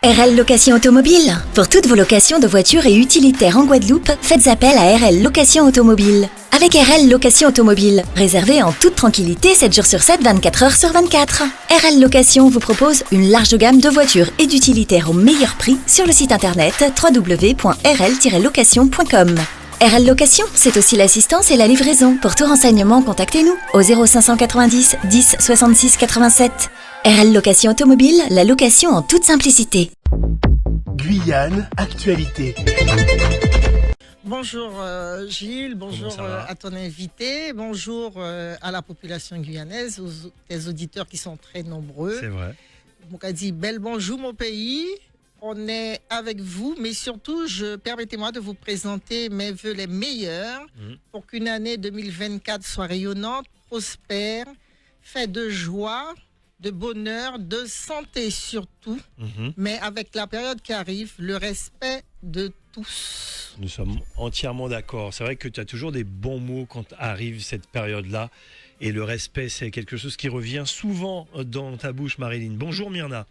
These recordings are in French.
RL Location Automobile. Pour toutes vos locations de voitures et utilitaires en Guadeloupe, faites appel à RL Location Automobile. Avec RL Location Automobile, réservez en toute tranquillité 7 jours sur 7, 24 heures sur 24. RL Location vous propose une large gamme de voitures et d'utilitaires au meilleur prix sur le site internet www.rl-location.com. RL Location, c'est aussi l'assistance et la livraison. Pour tout renseignement, contactez-nous au 0590 10 66 87. RL Location Automobile, la location en toute simplicité. Guyane, actualité. Bonjour Gilles, bonjour à ton invité, bonjour à la population guyanaise, aux tes auditeurs qui sont très nombreux. C'est vrai. Donc dit bel bonjour mon pays, on est avec vous, mais surtout permettez-moi de vous présenter mes vœux les meilleurs pour qu'une année 2024 soit rayonnante, prospère, faite de joie, de bonheur, de santé surtout, mais avec la période qui arrive, le respect de tous. Nous sommes entièrement d'accord. C'est vrai que tu as toujours des bons mots quand arrive cette période-là. Et le respect, c'est quelque chose qui revient souvent dans ta bouche, Marilyn. Bonjour Myrna.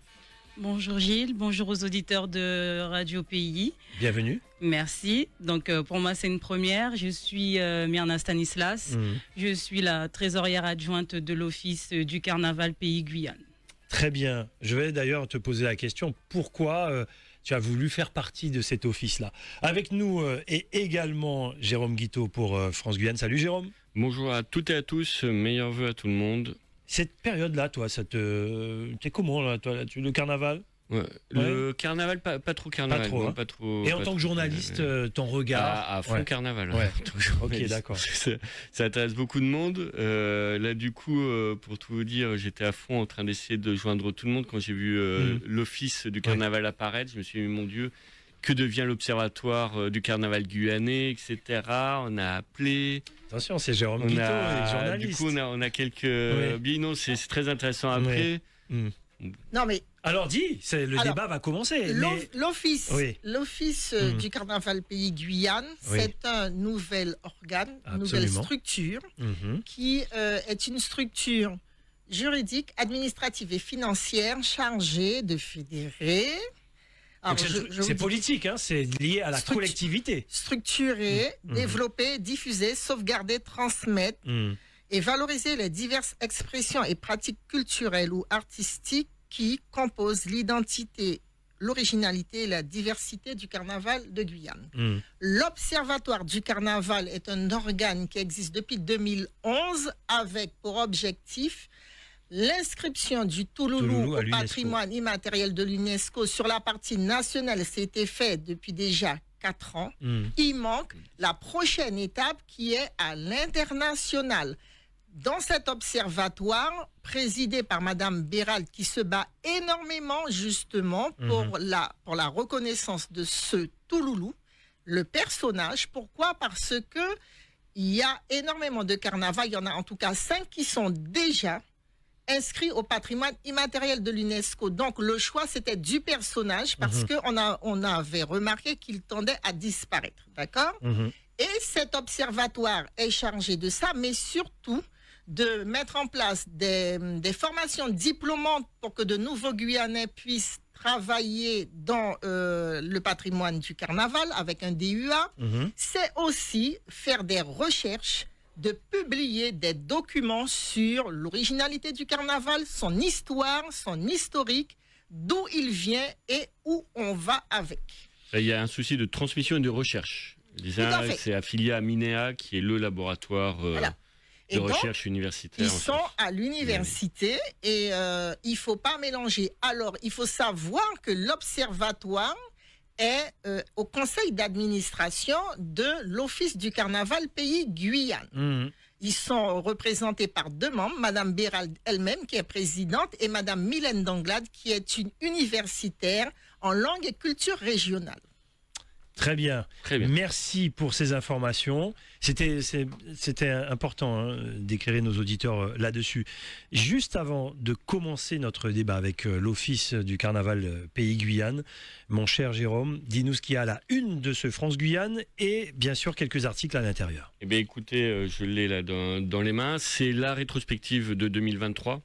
Bonjour Gilles, bonjour aux auditeurs de Radio PI. Bienvenue. Merci. Donc pour moi c'est une première. Je suis Myrna Stanislas. Je suis la trésorière adjointe de l'Office du Carnaval Pays Guyane. Très bien. Je vais d'ailleurs te poser la question, pourquoi tu as voulu faire partie de cet office-là? Avec nous et également Jérôme Guiteau pour France Guyane. Salut Jérôme. Bonjour à toutes et à tous, meilleurs vœux à tout le monde. Cette période-là, toi, t'es comment là, toi, le carnaval? Ouais. Le carnaval, pas trop carnaval. Pas trop, non, hein. pas trop. Et pas en tant trop, que journaliste, ton regard à fond carnaval. Ouais. Ok, d'accord. Ça intéresse beaucoup de monde. Là, du coup, pour tout vous dire, j'étais à fond en train d'essayer de joindre tout le monde quand j'ai vu l'office du carnaval apparaître. Je me suis dit, mon Dieu, que devient l'observatoire du carnaval guyanais, etc. On a appelé. Attention, c'est Jérôme Guiteau, journaliste. Du coup, on a quelques billets. Non, c'est très intéressant après. Non mais alors dis, débat va commencer. L'office du Carnaval Pays Guyane, c'est un nouvel organe, une nouvelle structure qui est une structure juridique, administrative et financière chargée de fédérer. Alors, c'est politique, hein, c'est lié à la collectivité. Structurer, développer, diffuser, sauvegarder, transmettre et valoriser les diverses expressions et pratiques culturelles ou artistiques qui composent l'identité, l'originalité et la diversité du carnaval de Guyane. L'Observatoire du carnaval est un organe qui existe depuis 2011 avec pour objectif l'inscription du Touloulou au patrimoine immatériel de l'UNESCO sur la partie nationale. C'était fait depuis déjà 4 ans. Il manque la prochaine étape qui est à l'international. Dans cet observatoire, présidé par Madame Bérald, qui se bat énormément justement pour la reconnaissance de ce Touloulou, le personnage. Pourquoi ? Parce que il y a énormément de carnavals. Il y en a en tout cas 5 qui sont déjà inscrit au patrimoine immatériel de l'UNESCO. Donc, le choix, c'était du personnage parce qu'on avait remarqué qu'il tendait à disparaître. D'accord ? Et cet observatoire est chargé de ça, mais surtout de mettre en place des formations diplômantes pour que de nouveaux Guyanais puissent travailler dans le patrimoine du carnaval avec un DUA. C'est aussi faire des recherches, de publier des documents sur l'originalité du carnaval, son histoire, son historique, d'où il vient et où on va avec. Il y a un souci de transmission et de recherche. Déjà, c'est affilié à Minéa, qui est le laboratoire de recherche universitaire. Ils sont à l'université et il ne faut pas mélanger. Alors, il faut savoir que l'observatoire est au conseil d'administration de l'Office du Carnaval Pays Guyane. Ils sont représentés par 2 membres, Madame Bérald elle-même qui est présidente et Madame Mylène Danglade qui est une universitaire en langue et culture régionale. Très bien. Très bien. Merci pour ces informations. C'était important d'éclairer nos auditeurs là-dessus. Juste avant de commencer notre débat avec l'Office du Carnaval Pays Guyane, mon cher Jérôme, dis-nous ce qu'il y a à la une de ce France-Guyane et bien sûr quelques articles à l'intérieur. Eh bien, écoutez, je l'ai là dans les mains. C'est la rétrospective de 2023.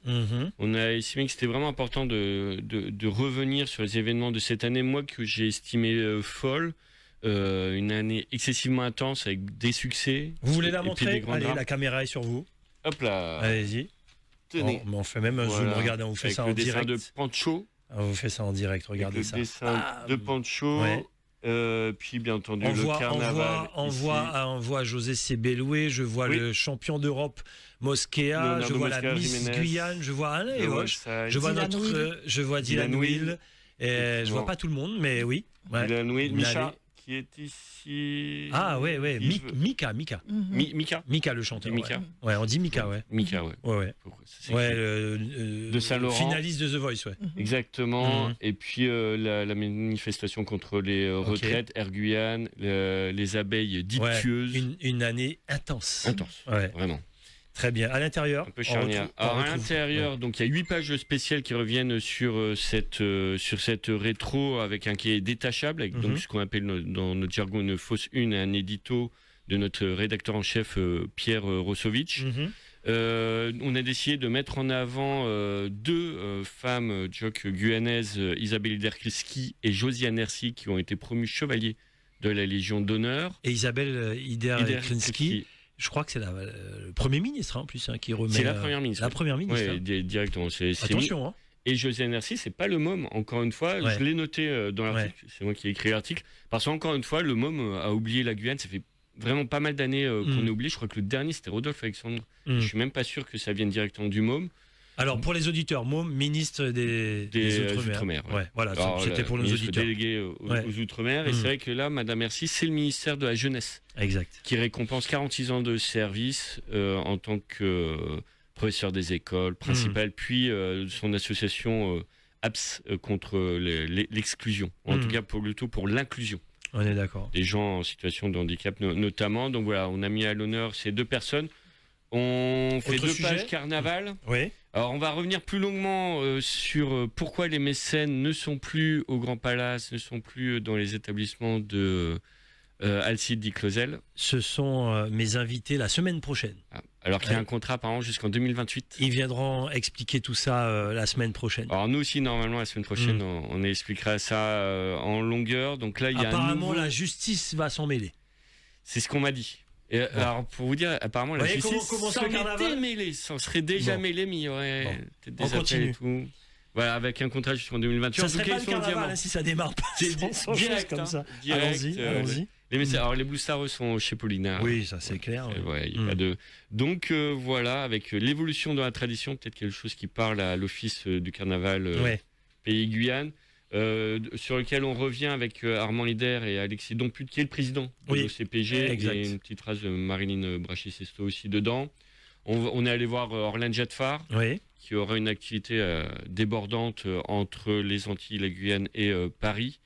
On a estimé que c'était vraiment important de revenir sur les événements de cette année, moi, que j'ai estimé folle. Une année excessivement intense avec des succès. Vous voulez la montrer? Allez, drames. la caméra est sur vous. Hop là. Allez-y. Tenez. On fait même un zoom. Regardez, on vous fait avec ça en le dessin direct. de Pancho. On vous fait ça en direct. Regardez avec ça. Le dessin de Pancho. Ouais. Puis bien entendu On le carnaval. on voit José Sebeloué, je vois le champion d'Europe Mosquea, Leonardo je vois Mosquea, la Miss Jiménez, Guyane, je vois Alain et Hoche, je vois Dylan Will, et je vois pas tout le monde, mais oui. Ouais. Dylan Will, Micha qui est ici. Ah ouais, Mika. Mika le chanteur. Mika. Ouais, on dit Mika, ouais. Mika, ouais. De Saint-Laurent. Finaliste de The Voice, ouais. Exactement. Et puis la manifestation contre les retraites, Air Guyane, les abeilles dictueuses. Ouais, une année intense. Ouais. Vraiment. Très bien. À l'intérieur, un peu charnière. Alors, à l'intérieur, donc il y a 8 pages spéciales qui reviennent sur cette rétro avec un quai détachable, avec donc ce qu'on appelle dans notre jargon une fausse une, un édito de notre rédacteur en chef Pierre Rossovitch. On a décidé de mettre en avant deux femmes jock guyanaises, Isabelle Iderkliski et Josiane Nercy, qui ont été promues chevaliers de la Légion d'honneur. Et Isabelle Iderkliski, je crois que c'est le Premier ministre en plus qui remet. C'est la Première ministre. La Première ministre. Oui, directement. Attention. Et Josiane Nercy, c'est pas le môme, encore une fois. Je l'ai noté dans l'article. C'est moi qui ai écrit l'article. Parce qu'encore une fois, le môme a oublié la Guyane. Ça fait vraiment pas mal d'années qu'on a oublié. Je crois que le dernier, c'était Rodolphe Alexandre. Je suis même pas sûr que ça vienne directement du môme. Alors, pour les auditeurs, môme, ministre des Outre-mer. Ouais. Voilà, alors, c'était pour nos auditeurs. Délégué aux Outre-mer. Et c'est vrai que là, Madame Nercy, c'est le ministère de la Jeunesse. Exact. Qui récompense 46 ans de service en tant que professeur des écoles principales, puis son association APS contre l'exclusion. En tout cas, plutôt pour l'inclusion. On est d'accord. Des gens en situation de handicap notamment. Donc voilà, on a mis à l'honneur ces deux personnes. On fait deux pages carnaval. Oui. Alors on va revenir plus longuement sur pourquoi les mécènes ne sont plus au Grand Palace, ne sont plus dans les établissements de Alcide Di Clozel. Ce sont mes invités la semaine prochaine. Alors qu'il y a un contrat apparemment jusqu'en 2028. Ils viendront expliquer tout ça la semaine prochaine. Alors nous aussi normalement la semaine prochaine on expliquera ça en longueur. Donc là il y a apparemment la justice va s'en mêler. C'est ce qu'on m'a dit. Et alors pour vous dire, apparemment la justice s'en serait déjà mêlée, mais il y aurait peut-être des appels et tout. Voilà, avec un contrat jusqu'en 2028. Ça serait pas le carnaval si ça démarre pas. C'est direct comme ça. Direct, allons-y. Alors les Blue Stars sont chez Paulina. Oui, ça c'est clair. Y a pas de... Donc voilà, avec l'évolution de la tradition, peut-être quelque chose qui parle à l'Office du Carnaval Pays Guyane. Sur lequel on revient avec Armand Lider et Alexis Domput, qui est le président de l'OCPG. Il y a une petite phrase de Marilyn Brachy-Sesto aussi dedans. On est allé voir Orlane Jatfar, qui aura une activité débordante entre les Antilles, la Guyane et Paris.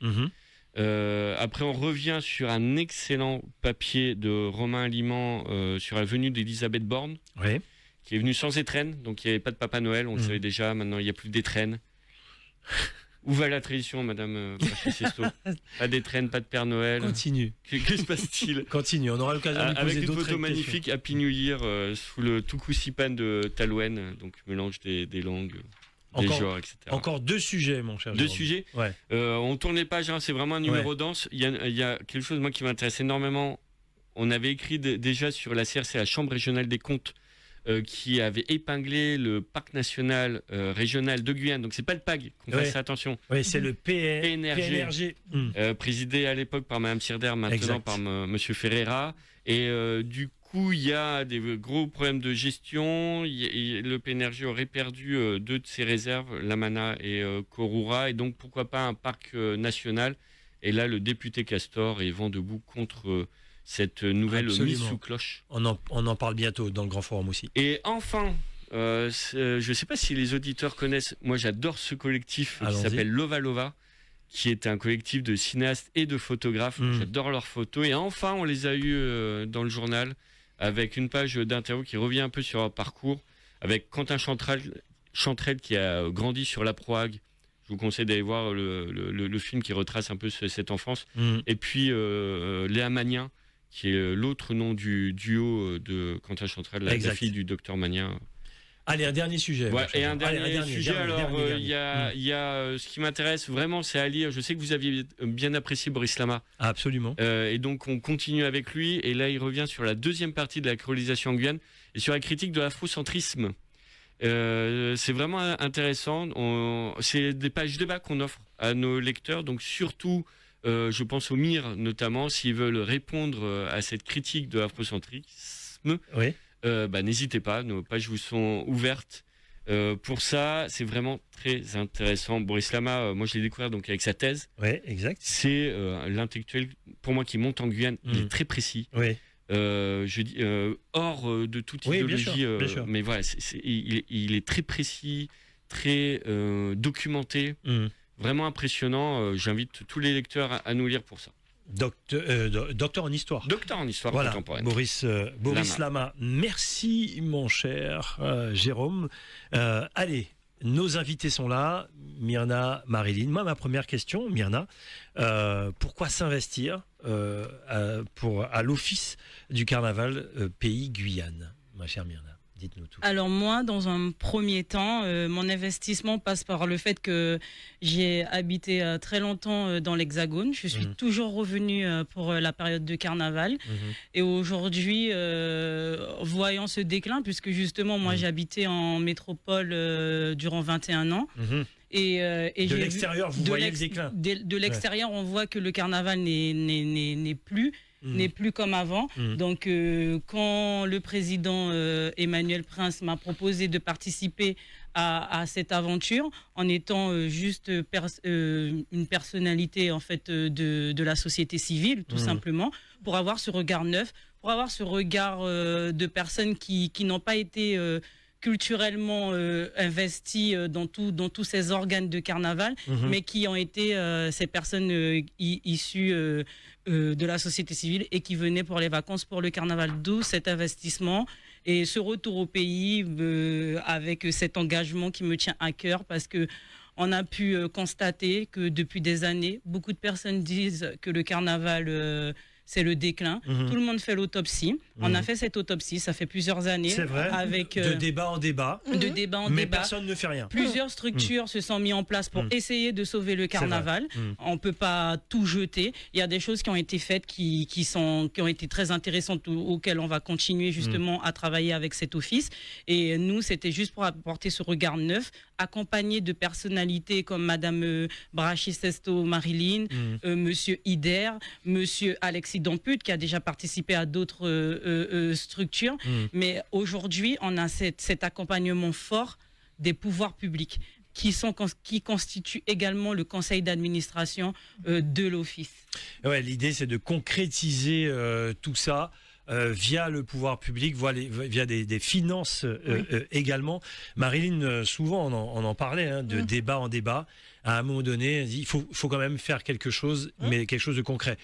Après, on revient sur un excellent papier de Romain Liman sur la venue d'Elisabeth Borne, qui est venue sans étrenne, donc il n'y avait pas de Papa Noël, on le savait déjà, maintenant il n'y a plus d'étrenne. Où va la tradition, Madame Brachy-Sesto? Pas d'étrenne, pas de Père Noël. Continue. Que se passe-t-il? Continue, on aura l'occasion de poser avec d'autres une photo magnifique, Happy New Year, sous le Tukusipan de Talouane, donc mélange des langues, des genres, etc. Encore deux sujets, mon cher. Deux sujets. On tourne les pages, c'est vraiment un numéro dense. Il y a quelque chose moi qui m'intéresse énormément. On avait écrit déjà sur la CRC, la Chambre régionale des comptes, qui avait épinglé le parc national régional de Guyane. Donc c'est pas le PAG, qu'on fasse attention. Oui, c'est le PNRG. Présidé à l'époque par Mme Sirder, maintenant par M. Ferreira. Et du coup, il y a des gros problèmes de gestion. Le PNRG aurait perdu deux de ses réserves, Lamana et Korura. Et donc pourquoi pas un parc national. Et là, le député Castor est vent debout contre... cette nouvelle mise sous cloche. On en parle bientôt dans le Grand Forum aussi. Et enfin, je ne sais pas si les auditeurs connaissent, moi j'adore ce collectif qui s'appelle Lova Lova, qui est un collectif de cinéastes et de photographes. J'adore leurs photos. Et enfin, on les a eus dans le journal avec une page d'interview qui revient un peu sur leur parcours, avec Quentin Chantrel qui a grandi sur la Proag. Je vous conseille d'aller voir le film qui retrace un peu cette enfance. Et puis Léa Magnin, qui est l'autre nom du duo de Quentin Chantrel, la fille du docteur Magnin. Allez, un dernier sujet. Ouais, et un dernier sujet. Alors, il y a ce qui m'intéresse vraiment, c'est à lire. Je sais que vous aviez bien apprécié Boris Lama. Absolument. Et donc, on continue avec lui. Et là, il revient sur la deuxième partie de la colonisation en Guyane et sur la critique de l'afrocentrisme. C'est vraiment intéressant. C'est des pages débat qu'on offre à nos lecteurs. Donc, surtout, je pense aux MIR, notamment, s'ils veulent répondre à cette critique de l'afrocentrisme. Oui. N'hésitez pas, nos pages vous sont ouvertes. Pour ça, c'est vraiment très intéressant. Boris Lama, moi je l'ai découvert donc avec sa thèse. Oui, exact. C'est l'intellectuel pour moi qui monte en Guyane. Il est très précis. Oui. Je dis hors de toute idéologie. Bien sûr. Mais voilà, il est très précis, très documenté, vraiment impressionnant. J'invite tous les lecteurs à nous lire pour ça. Docteur en histoire. Docteur en histoire contemporaine. Boris Lama. Merci, mon cher Jérôme. Allez, nos invités sont là. Myrna, Marilyn. Moi, ma première question, Myrna, pourquoi s'investir à l'Office du Carnaval Pays Guyane, ma chère Myrna? Dites-nous tout. Alors moi, dans un premier temps, mon investissement passe par le fait que j'ai habité très longtemps dans l'Hexagone. Je suis toujours revenue pour la période de carnaval. Et aujourd'hui, voyant ce déclin, puisque justement, moi, j'habitais en métropole durant 21 ans. Et de l'extérieur, vous voyez le déclin. De l'extérieur, on voit que le carnaval n'est plus comme avant. Donc, quand le président Emmanuel Prince m'a proposé de participer à cette aventure, en étant juste une personnalité en fait de la société civile, tout simplement, pour avoir ce regard neuf, pour avoir ce regard de personnes qui n'ont pas été culturellement investis dans tous ces organes de carnaval, mais qui ont été ces personnes issues de la société civile et qui venaient pour les vacances, pour le carnaval. D'où cet investissement et ce retour au pays avec cet engagement qui me tient à cœur, parce que on a pu constater que depuis des années, beaucoup de personnes disent que le carnaval c'est le déclin. Tout le monde fait l'autopsie. On a fait cette autopsie, ça fait plusieurs années. C'est vrai, avec, de débat en débat. Mais personne ne fait rien. Plusieurs structures se sont mises en place pour essayer de sauver le carnaval. On ne peut pas tout jeter. Il y a des choses qui ont été faites qui ont été très intéressantes, auxquelles on va continuer justement à travailler avec cet office. Et nous, c'était juste pour apporter ce regard neuf, accompagné de personnalités comme Madame Brachi Sesto Marilyn, Monsieur Ider, Monsieur Alexis Damput, qui a déjà participé à d'autres structures. Mais aujourd'hui, on a cet accompagnement fort des pouvoirs publics qui constituent également le conseil d'administration de l'office. Ouais, l'idée, c'est de concrétiser tout ça via le pouvoir public, via des finances également. Marilyn, souvent on en parlait, de débat en débat. À un moment donné, il faut quand même faire quelque chose, mais quelque chose de concret.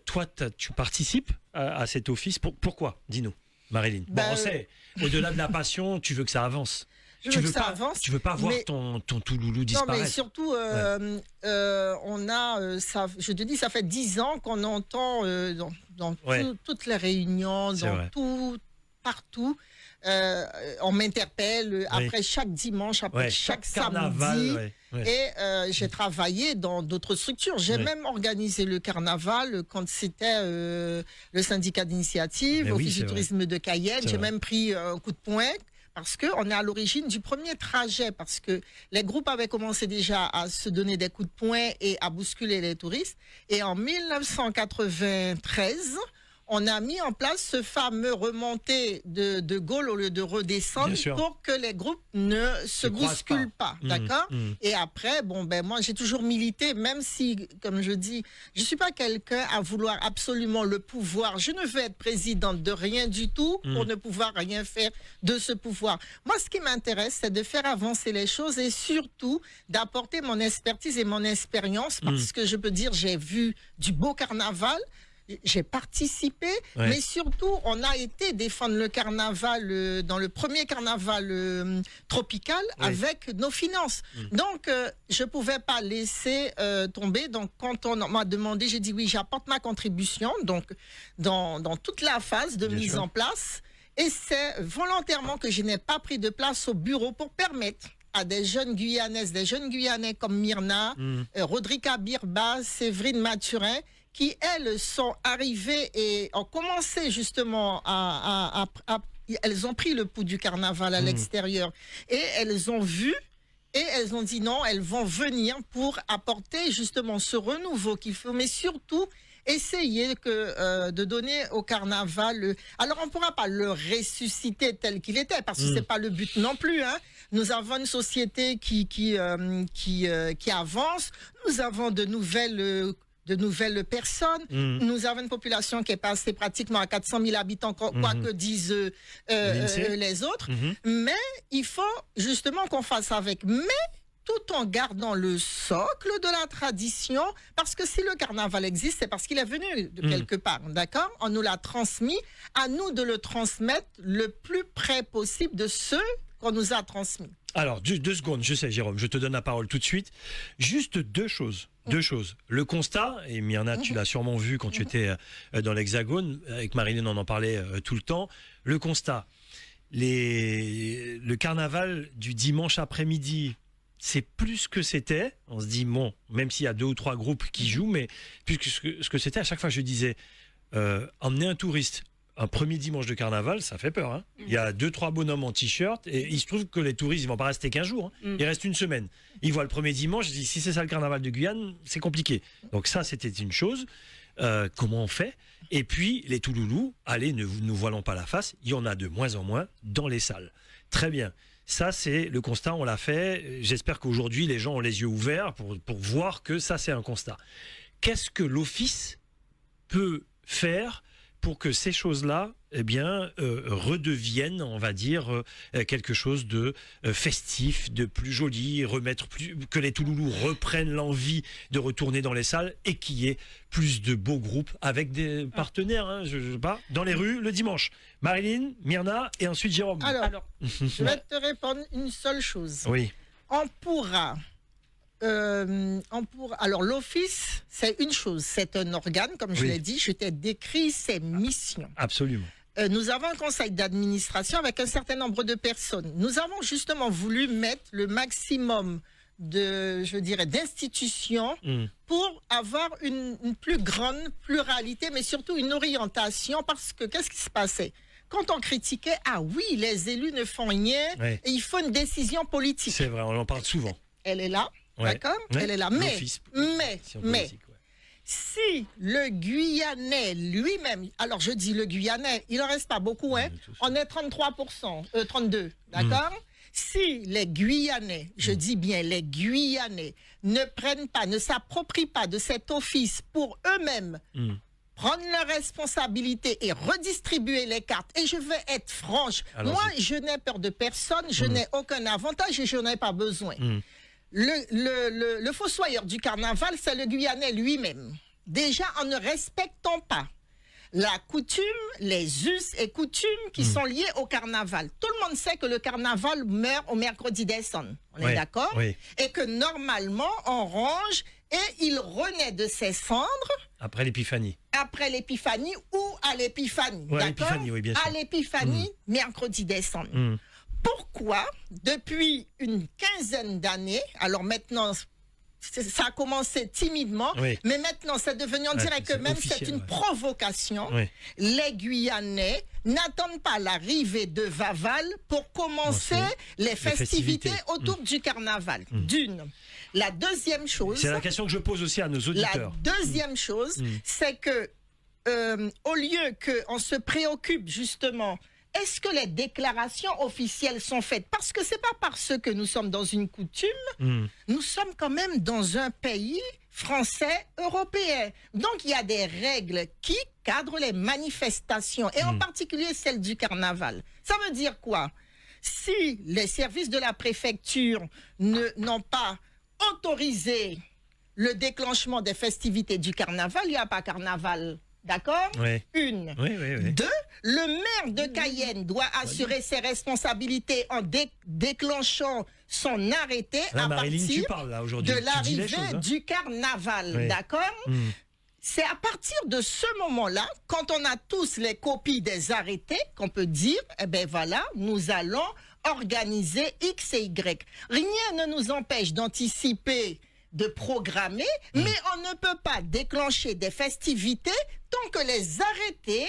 Toi, tu participes à cet office. Pourquoi? Dis-nous, Marilyn. On sait, au-delà de la passion, tu veux que ça avance. Tu veux pas voir ton Touloulou disparaître. Non, mais surtout, on a, je te dis, ça fait 10 ans qu'on entend dans toutes les réunions, partout. On m'interpelle après chaque dimanche, après chaque samedi. Et j'ai travaillé dans d'autres structures. J'ai même organisé le carnaval quand c'était le syndicat d'initiative, l'Office du tourisme de Cayenne. J'ai même pris un coup de poing. Parce qu'on est à l'origine du premier trajet, parce que les groupes avaient commencé déjà à se donner des coups de poing et à bousculer les touristes. Et en 1993, on a mis en place ce fameux remontée de Gaulle au lieu de redescendre pour que les groupes ne se bousculent pas. D'accord. Et après, moi, j'ai toujours milité, même si, comme je dis, je ne suis pas quelqu'un à vouloir absolument le pouvoir. Je ne veux être présidente de rien du tout pour ne pouvoir rien faire de ce pouvoir. Moi, ce qui m'intéresse, c'est de faire avancer les choses et surtout d'apporter mon expertise et mon expérience parce que je peux dire, j'ai vu du beau carnaval. J'ai participé, mais surtout, on a été défendre le carnaval, dans le premier carnaval tropical, avec nos finances. Donc, je ne pouvais pas laisser tomber. Donc, quand on m'a demandé, j'ai dit oui, j'apporte ma contribution, donc dans toute la phase de mise en place. Et c'est volontairement que je n'ai pas pris de place au bureau pour permettre à des jeunes Guyanaises, des jeunes Guyanais comme Myrna, Rodrika Birba, Séverine Mathurin, qui, elles, sont arrivées et ont commencé justement elles ont pris le pouls du carnaval à l'extérieur. Et elles ont vu et elles ont dit non, elles vont venir pour apporter justement ce renouveau qu'il faut, mais surtout essayer de donner au carnaval. Alors, on ne pourra pas le ressusciter tel qu'il était, parce que ce n'est pas le but non plus. Hein. Nous avons une société qui avance, nous avons de nouvelles personnes. Nous avons une population qui est passée pratiquement à 400 000 habitants, quoi que disent les autres. Mais il faut justement qu'on fasse avec. Mais tout en gardant le socle de la tradition, parce que si le carnaval existe, c'est parce qu'il est venu de quelque part, d'accord? On nous l'a transmis, à nous de le transmettre le plus près possible de ceux qu'on nous a transmis. Alors, 2 secondes, je sais Jérôme, je te donne la parole tout de suite. Juste 2 choses. 2 choses. Le constat, et Myrna, tu l'as sûrement vu quand tu étais dans l'Hexagone, avec Marilyn on en parlait tout le temps. Le constat, le carnaval du dimanche après-midi, c'est plus ce que c'était. On se dit, bon, même s'il y a 2 ou 3 groupes qui jouent, mais plus que ce que c'était, à chaque fois je disais, emmener un touriste un premier dimanche de carnaval, ça fait peur. Hein. Il y a 2-3 bonhommes en t-shirt et il se trouve que les touristes, ils vont pas rester 15 jours. Hein. Ils restent une semaine. Ils voient le premier dimanche, ils disent, si c'est ça le carnaval de Guyane, c'est compliqué. Donc ça, c'était une chose. Comment on fait? Et puis, les Touloulous, allez, ne nous voilons pas la face, il y en a de moins en moins dans les salles. Très bien. Ça, c'est le constat, on l'a fait. J'espère qu'aujourd'hui, les gens ont les yeux ouverts pour voir que ça, c'est un constat. Qu'est-ce que l'Office peut faire pour que ces choses-là, eh bien, redeviennent, on va dire, quelque chose de festif, de plus joli, que les Touloulous reprennent l'envie de retourner dans les salles et qu'il y ait plus de beaux groupes avec des partenaires, hein, je sais pas, dans les rues le dimanche. Marilyn, Myrna et ensuite Jérôme. Alors je vais te répondre une seule chose. Oui. On pourra. Alors l'Office, c'est une chose, c'est un organe, comme je l'ai dit, je t'ai décrit ses missions. Absolument. Nous avons un conseil d'administration avec un certain nombre de personnes. Nous avons justement voulu mettre le maximum d'institutions pour avoir une plus grande pluralité, mais surtout une orientation, parce que qu'est-ce qui se passait? Quand on critiquait, ah oui, les élus ne font rien, et il faut une décision politique. C'est vrai, on en parle souvent. Elle est là. D'accord, elle est là. Mais si le Guyanais lui-même, alors je dis le Guyanais, il n'en reste pas beaucoup, hein, on est 33%, 32%, d'accord? Si les Guyanais, je dis bien les Guyanais, ne s'approprient pas de cet office pour eux-mêmes, prendre leurs responsabilités et redistribuer les cartes. Et je vais être franche, moi je n'ai peur de personne, je n'ai aucun avantage et je n'en ai pas besoin. Le fossoyeur du carnaval, c'est le Guyanais lui-même. Déjà, en ne respectant pas la coutume, les us et coutumes qui sont liés au carnaval. Tout le monde sait que le carnaval meurt au mercredi des Cendres. On est d'accord? Et que normalement, on range et il renaît de ses cendres. Après l'épiphanie. Après l'épiphanie ou à l'épiphanie. Ouais, d'accord? Oui, bien sûr. À l'épiphanie, mercredi des Cendres. Pourquoi, depuis une quinzaine d'années, alors maintenant, ça a commencé timidement, mais maintenant c'est devenu, on dirait que même c'est une provocation, les Guyanais n'attendent pas l'arrivée de Vaval pour commencer les festivités autour du carnaval. D'une. La deuxième chose... C'est la question que je pose aussi à nos auditeurs. La deuxième chose, c'est que au lieu qu'on se préoccupe justement, est-ce que les déclarations officielles sont faites? Parce que c'est pas parce que nous sommes dans une coutume, nous sommes quand même dans un pays français européen. Donc il y a des règles qui cadrent les manifestations, et en particulier celle du carnaval. Ça veut dire quoi? Si les services de la préfecture n'ont pas autorisé le déclenchement des festivités du carnaval, il n'y a pas carnaval. D'accord? Oui. Une. Oui. Deux, le maire de Cayenne doit assurer ses responsabilités en déclenchant son arrêté à partir de l'arrivée du carnaval. Oui. D'accord? C'est à partir de ce moment-là, quand on a tous les copies des arrêtés, qu'on peut dire, eh bien voilà, nous allons organiser X et Y. Rien ne nous empêche d'anticiper, de programmer, mais on ne peut pas déclencher des festivités tant que les arrêtés,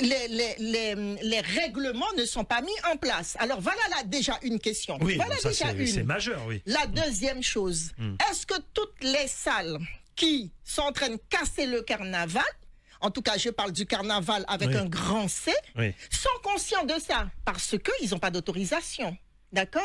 les règlements ne sont pas mis en place. Alors voilà là déjà une question. Oui, voilà ça déjà c'est majeur, oui. La deuxième chose, est-ce que toutes les salles qui sont en train de casser le carnaval, en tout cas je parle du carnaval avec un grand C, sont conscients de ça? Parce qu'ils n'ont pas d'autorisation. D'accord?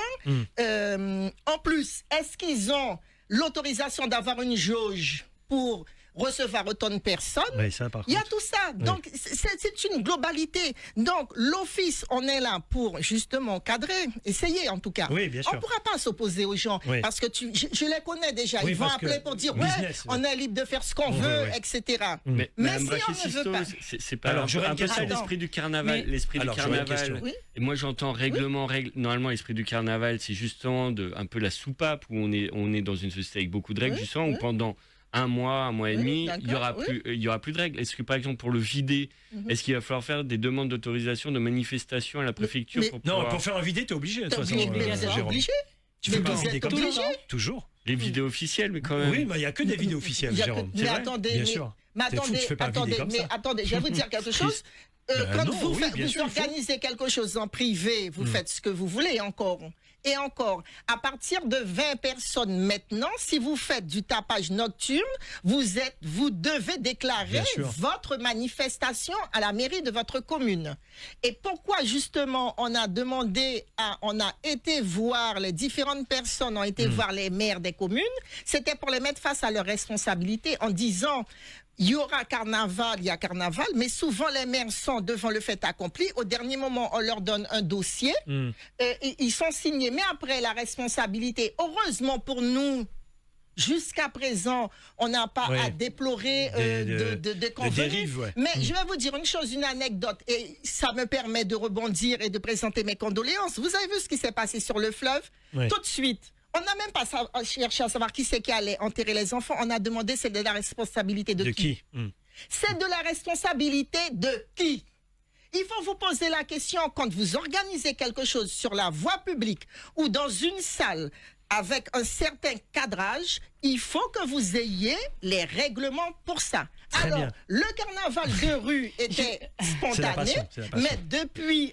En plus, est-ce qu'ils ont l'autorisation d'avoir une jauge pour recevoir autant de personnes? Oui, ça, par contre. Il y a tout ça. Donc, c'est une globalité. Donc, l'office, on est là pour justement cadrer, essayer en tout cas. Oui, bien sûr. On ne pourra pas s'opposer aux gens parce que je les connais déjà. Ils vont appeler pour dire on est libre de faire ce qu'on veut, etc. Mais si on ne veut pas. C'est pas un peu ça l'esprit du carnaval. L'esprit du carnaval. Et moi, j'entends règlement. Normalement, l'esprit du carnaval, c'est justement un peu la soupape où on est dans une société avec beaucoup de règles, justement, où pendant un mois et demi, il y aura plus de règles. Est-ce que par exemple pour le vider, est-ce qu'il va falloir faire des demandes d'autorisation, de manifestation à la préfecture pour faire un vidé, t'es obligé de toute façon. Obligé. Tu fais pas un vidé comme ça, toujours. Les vidéos officielles, mais quand même. Oui, mais il n'y a que des vidéos officielles, Jérôme. Mais attendez, bien sûr. Mais attendez, je vais vous dire quelque chose. Quand vous organisez quelque chose en privé, vous faites ce que vous voulez encore. Et encore, à partir de 20 personnes maintenant, si vous faites du tapage nocturne, vous devez déclarer votre manifestation à la mairie de votre commune. Et pourquoi justement on a été voir les différentes personnes, ont été voir les maires des communes, c'était pour les mettre face à leurs responsabilités en disant il y aura carnaval, il y a carnaval, mais souvent les maires sont devant le fait accompli. Au dernier moment, on leur donne un dossier, ils sont signés. Mais après, la responsabilité, heureusement pour nous, jusqu'à présent, on n'a pas à déplorer de convenus. Mais je vais vous dire une chose, une anecdote, et ça me permet de rebondir et de présenter mes condoléances. Vous avez vu ce qui s'est passé sur le fleuve? Tout de suite. On n'a même pas cherché à savoir qui c'est qui allait enterrer les enfants. On a demandé c'est de la responsabilité de qui? C'est de la responsabilité de qui? Il faut vous poser la question quand vous organisez quelque chose sur la voie publique ou dans une salle avec un certain cadrage, il faut que vous ayez les règlements pour ça. Alors, le carnaval de rue était spontané, mais depuis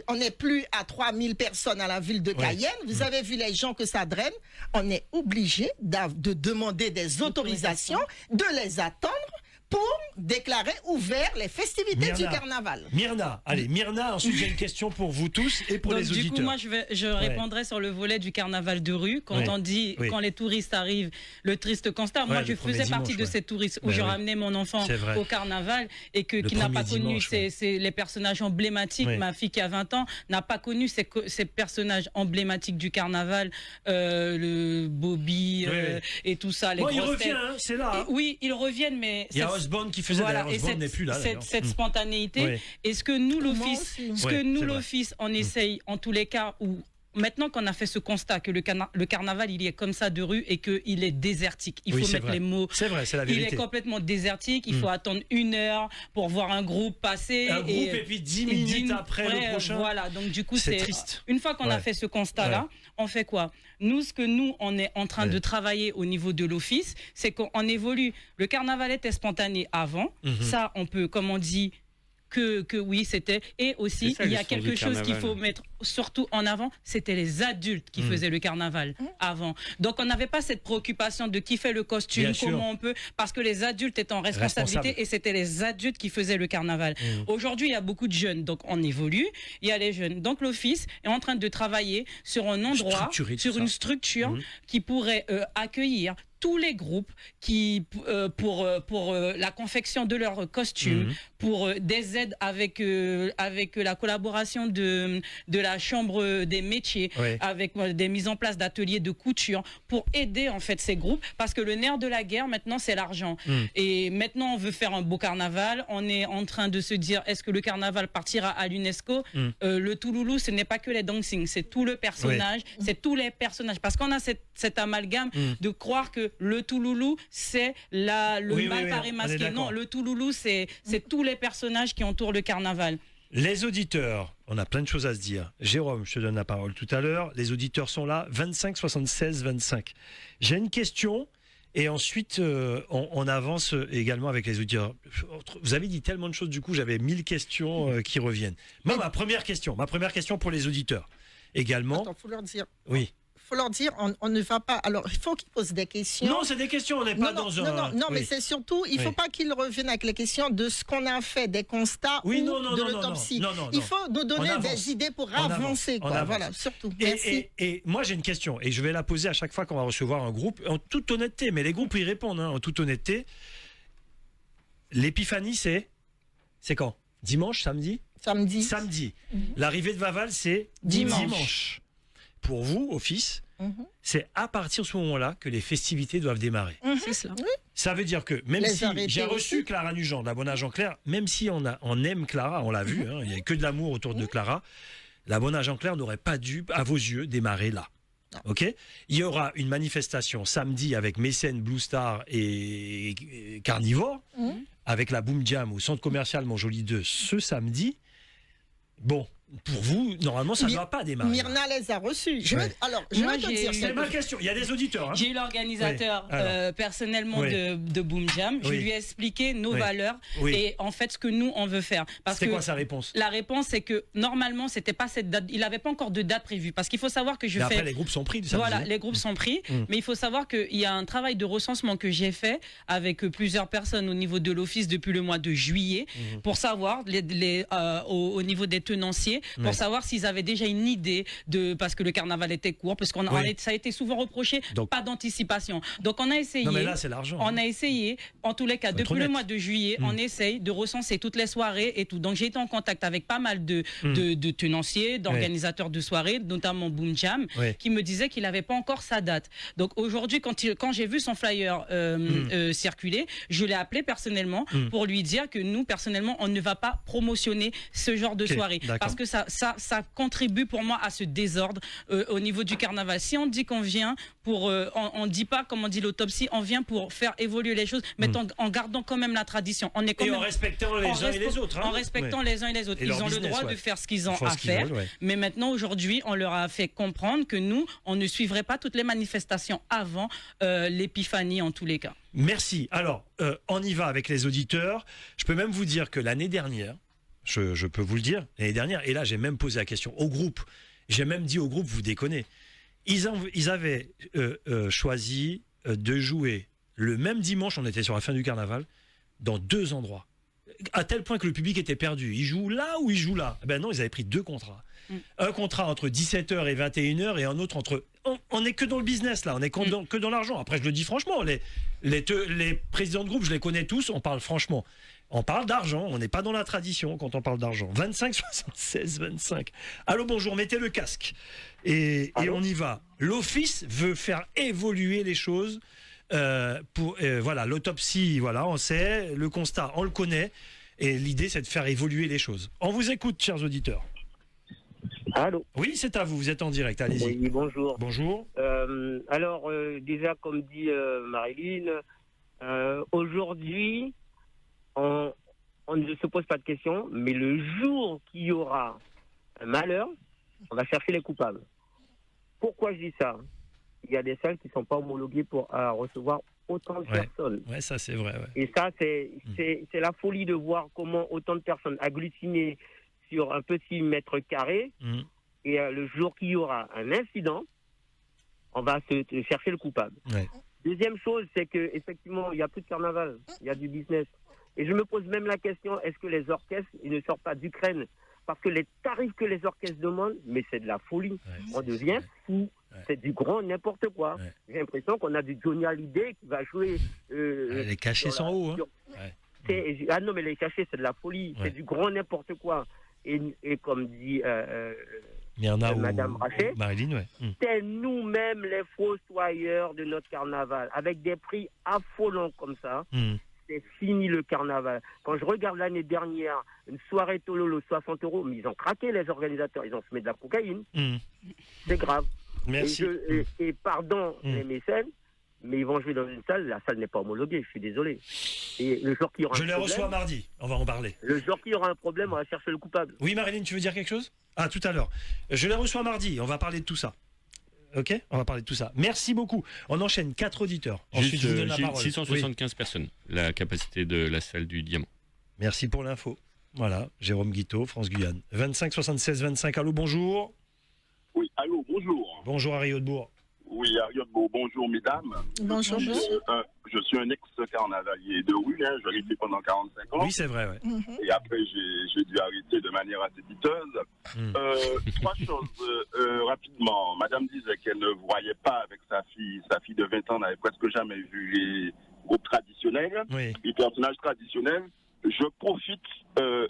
on n'est plus à 3000 personnes à la ville de Cayenne. Vous avez vu les gens que ça draine. On est obligé de demander des autorisations, de les attendre pour déclarer ouvert les festivités du carnaval. Myrna, ensuite j'ai une question pour vous tous et pour les auditeurs. Du coup, moi je répondrai sur le volet du carnaval de rue. Quand on dit, quand les touristes arrivent, le triste constat. Moi, je faisais partie de ces touristes où je ramenais mon enfant au carnaval et qui n'a pas connu les personnages emblématiques. Ma fille qui a 20 ans n'a pas connu ces personnages emblématiques du carnaval, le Bobby et tout ça. Les il revient, c'est là. Oui, ils reviennent, mais Osborne qui faisait d'ailleurs, Osborne n'est plus là. Cette spontanéité, est-ce que nous, l'office, on essaye en tous les cas où maintenant qu'on a fait ce constat que le carnaval, il est comme ça de rue et qu'il est désertique. Il faut mettre les mots. C'est vrai, c'est la vérité. Il est complètement désertique. Il faut attendre 1 heure pour voir un groupe passer. Et puis 10 minutes après le prochain. Voilà, donc du coup, c'est triste. Une fois qu'on a fait ce constat-là, on fait quoi? Nous, ce que nous, on est en train de travailler au niveau de l'office, c'est qu'on évolue. Le carnaval était spontané avant. Ça, on peut, comme on dit, que oui, c'était. Et aussi, ça, il y a le sens du quelque chose qu'il carnaval. faut mettre surtout en avant, c'était les adultes qui faisaient le carnaval avant. Donc, on n'avait pas cette préoccupation de qui fait le costume, Bien sûr. comment on peut, parce que les adultes étaient en responsabilité Responsable. et c'était les adultes qui faisaient le carnaval. Aujourd'hui, il y a beaucoup de jeunes, donc on évolue, il y a les jeunes. Donc, l'Office est en train de travailler sur un endroit, Structurer tout sur ça. une structure qui pourrait accueillir tous les groupes qui pour la confection de leurs costumes, pour des aides avec la collaboration de la chambre des métiers, Oui. avec des mises en place d'ateliers de couture pour aider en fait ces groupes, parce que le nerf de la guerre maintenant c'est l'argent. Et maintenant on veut faire un beau carnaval, on est en train de se dire est-ce que le carnaval partira à l'UNESCO? Le Touloulou, ce n'est pas que les dancing, c'est tout le personnage, c'est tous les personnages, parce qu'on a cet amalgame de croire que le Touloulou c'est le Oui, mal oui, paré on est masqué. d'accord. Non, le Touloulou c'est tous les personnages qui entourent le carnaval. Les auditeurs, on a plein de choses à se dire. Jérôme, je te donne la parole tout à l'heure. Les auditeurs sont là, 25 76 25. J'ai une question et ensuite on avance également avec les auditeurs. Vous avez dit tellement de choses, du coup j'avais 1000 questions qui reviennent. Moi, ma première question pour les auditeurs également. Attends, faut leur dire. Oui. Faut leur dire, on ne va pas. Alors, il faut qu'ils posent des questions. Non, c'est des questions, on n'est pas non, dans non, un... non, Oui. mais c'est surtout, il ne faut Oui. pas qu'ils reviennent avec les questions de ce qu'on a fait, des constats Oui, ou non, non, de non, non, l'autopsie. non, non, Il non. faut nous donner On avance. des idées pour On avance. avancer. On Quoi. avance. Voilà, surtout. Merci. Et moi j'ai une question et je vais la poser à chaque fois qu'on va recevoir un groupe, en toute honnêteté, mais les groupes y répondent, en toute honnêteté. L'épiphanie c'est quand? Dimanche, samedi? Samedi. Samedi. L'arrivée de Vaval c'est dimanche. Pour vous, Office, c'est à partir de ce moment-là que les festivités doivent démarrer. C'est cela. Ça veut dire que même Les si arrêtés j'ai reçu aussi. Clara Nugent, la bonne agent Claire, même si on aime Clara, on l'a vu, il n'y a que de l'amour autour de Clara, la bonne agent Claire n'aurait pas dû, à vos yeux, démarrer là. Ok. Il y aura une manifestation samedi avec Mécène, Blue Star et Carnivore, avec la Boom Jam au centre commercial Montjoly 2 ce samedi. Bon, pour vous, normalement, ça ne doit pas démarrer. Myrna les a reçus. Ouais. Moi, vais te j'ai dire eu- C'est ma question. Il y a des auditeurs. Hein. J'ai eu l'organisateur Oui. Alors. personnellement Oui. de Boom Jam. Je Oui. lui ai expliqué nos Oui. valeurs Oui. et en fait ce que nous on veut faire. Parce C'était que quoi sa réponse? la réponse c'est que normalement c'était pas cette date. Il n'avait pas encore de date prévue parce qu'il faut savoir que je Mais fais. après, les groupes sont pris du samedi. Voilà, les groupes sont pris, mais il faut savoir qu'il y a un travail de recensement que j'ai fait avec plusieurs personnes au niveau de l'office depuis le mois de juillet pour savoir au niveau des tenanciers, pour Ouais. savoir s'ils avaient déjà une idée de parce que le carnaval était court, parce qu'on Ouais. ça a été souvent reproché, Donc- pas d'anticipation. Donc on a essayé. Non, mais là, c'est l'argent. On a essayé, en tous les cas, Faut être depuis le honnête. mois de juillet, on essaye de recenser toutes les soirées et tout. Donc j'ai été en contact avec pas mal de tenanciers, d'organisateurs de soirées, notamment Boom Jam, Ouais. qui me disaient qu'il n'avait pas encore sa date. Donc aujourd'hui, quand j'ai vu son flyer circuler, je l'ai appelé personnellement pour lui dire que nous, personnellement, on ne va pas promotionner ce genre de Ok, soirée. d'accord. Parce que ça contribue pour moi à ce désordre au niveau du carnaval. Si on dit qu'on vient pour... on dit pas, comme on dit l'autopsie, on vient pour faire évoluer les choses, mais en gardant quand même la tradition. On est quand Et même... en respectant les uns et les autres. hein. En respectant Ouais. les uns et les autres. Et Ils leur ont le business, droit ouais. de faire ce qu'ils ont Ils font à ce qu'ils faire. veulent, ouais. Mais maintenant, aujourd'hui, on leur a fait comprendre que nous, on ne suivrait pas toutes les manifestations avant l'épiphanie, en tous les cas. Merci. Alors, on y va avec les auditeurs. Je peux même vous dire que l'année dernière, je peux vous le dire, l'année dernière, et là j'ai même posé la question au groupe, j'ai même dit au groupe, vous déconnez, ils avaient choisi de jouer le même dimanche, on était sur la fin du carnaval, dans 2 endroits. À tel point que le public était perdu. Ils jouent là ou ils jouent là? Ben non, ils avaient pris 2 contrats. Un contrat entre 17h et 21h et un autre entre... On n'est que dans le business là, on n'est que dans l'argent. Après, je le dis franchement, les présidents de groupe, je les connais tous, on parle franchement. On parle d'argent, on n'est pas dans la tradition quand on parle d'argent. 25 76 25. Allô, bonjour, mettez le casque. Et on y va. L'office veut faire évoluer les choses. Voilà, l'autopsie, voilà, on sait, le constat, on le connaît, et l'idée, c'est de faire évoluer les choses. On vous écoute, chers auditeurs. Allô. Oui, c'est à vous, vous êtes en direct, allez-y. Oui, bonjour. Bonjour. Alors, déjà, comme dit Marilyn, aujourd'hui, on ne se pose pas de questions, mais le jour qu'il y aura un malheur, on va chercher les coupables. Pourquoi je dis ça? Il y a des salles qui ne sont pas homologuées pour recevoir autant de personnes. Ouais, ça c'est vrai. Ouais. Et ça, c'est la folie de voir comment autant de personnes agglutinées sur un petit mètre carré. Et le jour qu'il y aura un incident, on va se chercher le coupable. Ouais. Deuxième chose, c'est qu'effectivement, il n'y a plus de carnaval, il y a du business. Et je me pose même la question, est-ce que les orchestres ils ne sortent pas d'Ukraine? Parce que les tarifs que les orchestres demandent, mais c'est de la folie. On devient fou. C'est du grand n'importe quoi. J'ai l'impression qu'on a du Johnny Hallyday qui va jouer... les cachets sont hauts. Ah non, mais les cachets, c'est de la folie. C'est du grand n'importe quoi. Et comme dit Madame Rachet, Marilyn, c'est nous-mêmes les fossoyeurs de notre carnaval. Avec des prix affolants comme ça, c'est fini le carnaval. Quand je regarde l'année dernière, une soirée Tololo, 60 €, mais ils ont craqué les organisateurs, ils ont fumé de la cocaïne. C'est grave. Merci. Et pardon les mécènes, mais ils vont jouer dans une salle, la salle n'est pas homologuée, je suis désolé. Et le jour qu'il y aura je les reçois mardi, on va en parler. Le jour qu'il y aura un problème, on va chercher le coupable. Oui, Marilyn, tu veux dire quelque chose? Ah, tout à l'heure. Je les reçois mardi, on va parler de tout ça. Ok, on va parler de tout ça. Merci beaucoup. On enchaîne 4 auditeurs. Ensuite, je vous donne la parole. 675 personnes, la capacité de la salle du Diamant. Merci pour l'info. Voilà, Jérôme Guiteau, France Guyane. 25 76 25. Allô, bonjour. Oui, allô, bonjour. Bonjour, Harry Hautebourg. Oui, Harry Hautebourg, bonjour, mesdames. Bonjour. Je suis un ex-carnavalier de rue, je l'ai fait pendant 45 ans. Oui, c'est vrai, ouais. Et après, j'ai dû arrêter de manière assez piteuse. 3 choses rapidement. Madame disait qu'elle ne voyait pas avec sa fille de 20 ans n'avait presque jamais vu les groupes traditionnels, les personnages traditionnels. Je profite,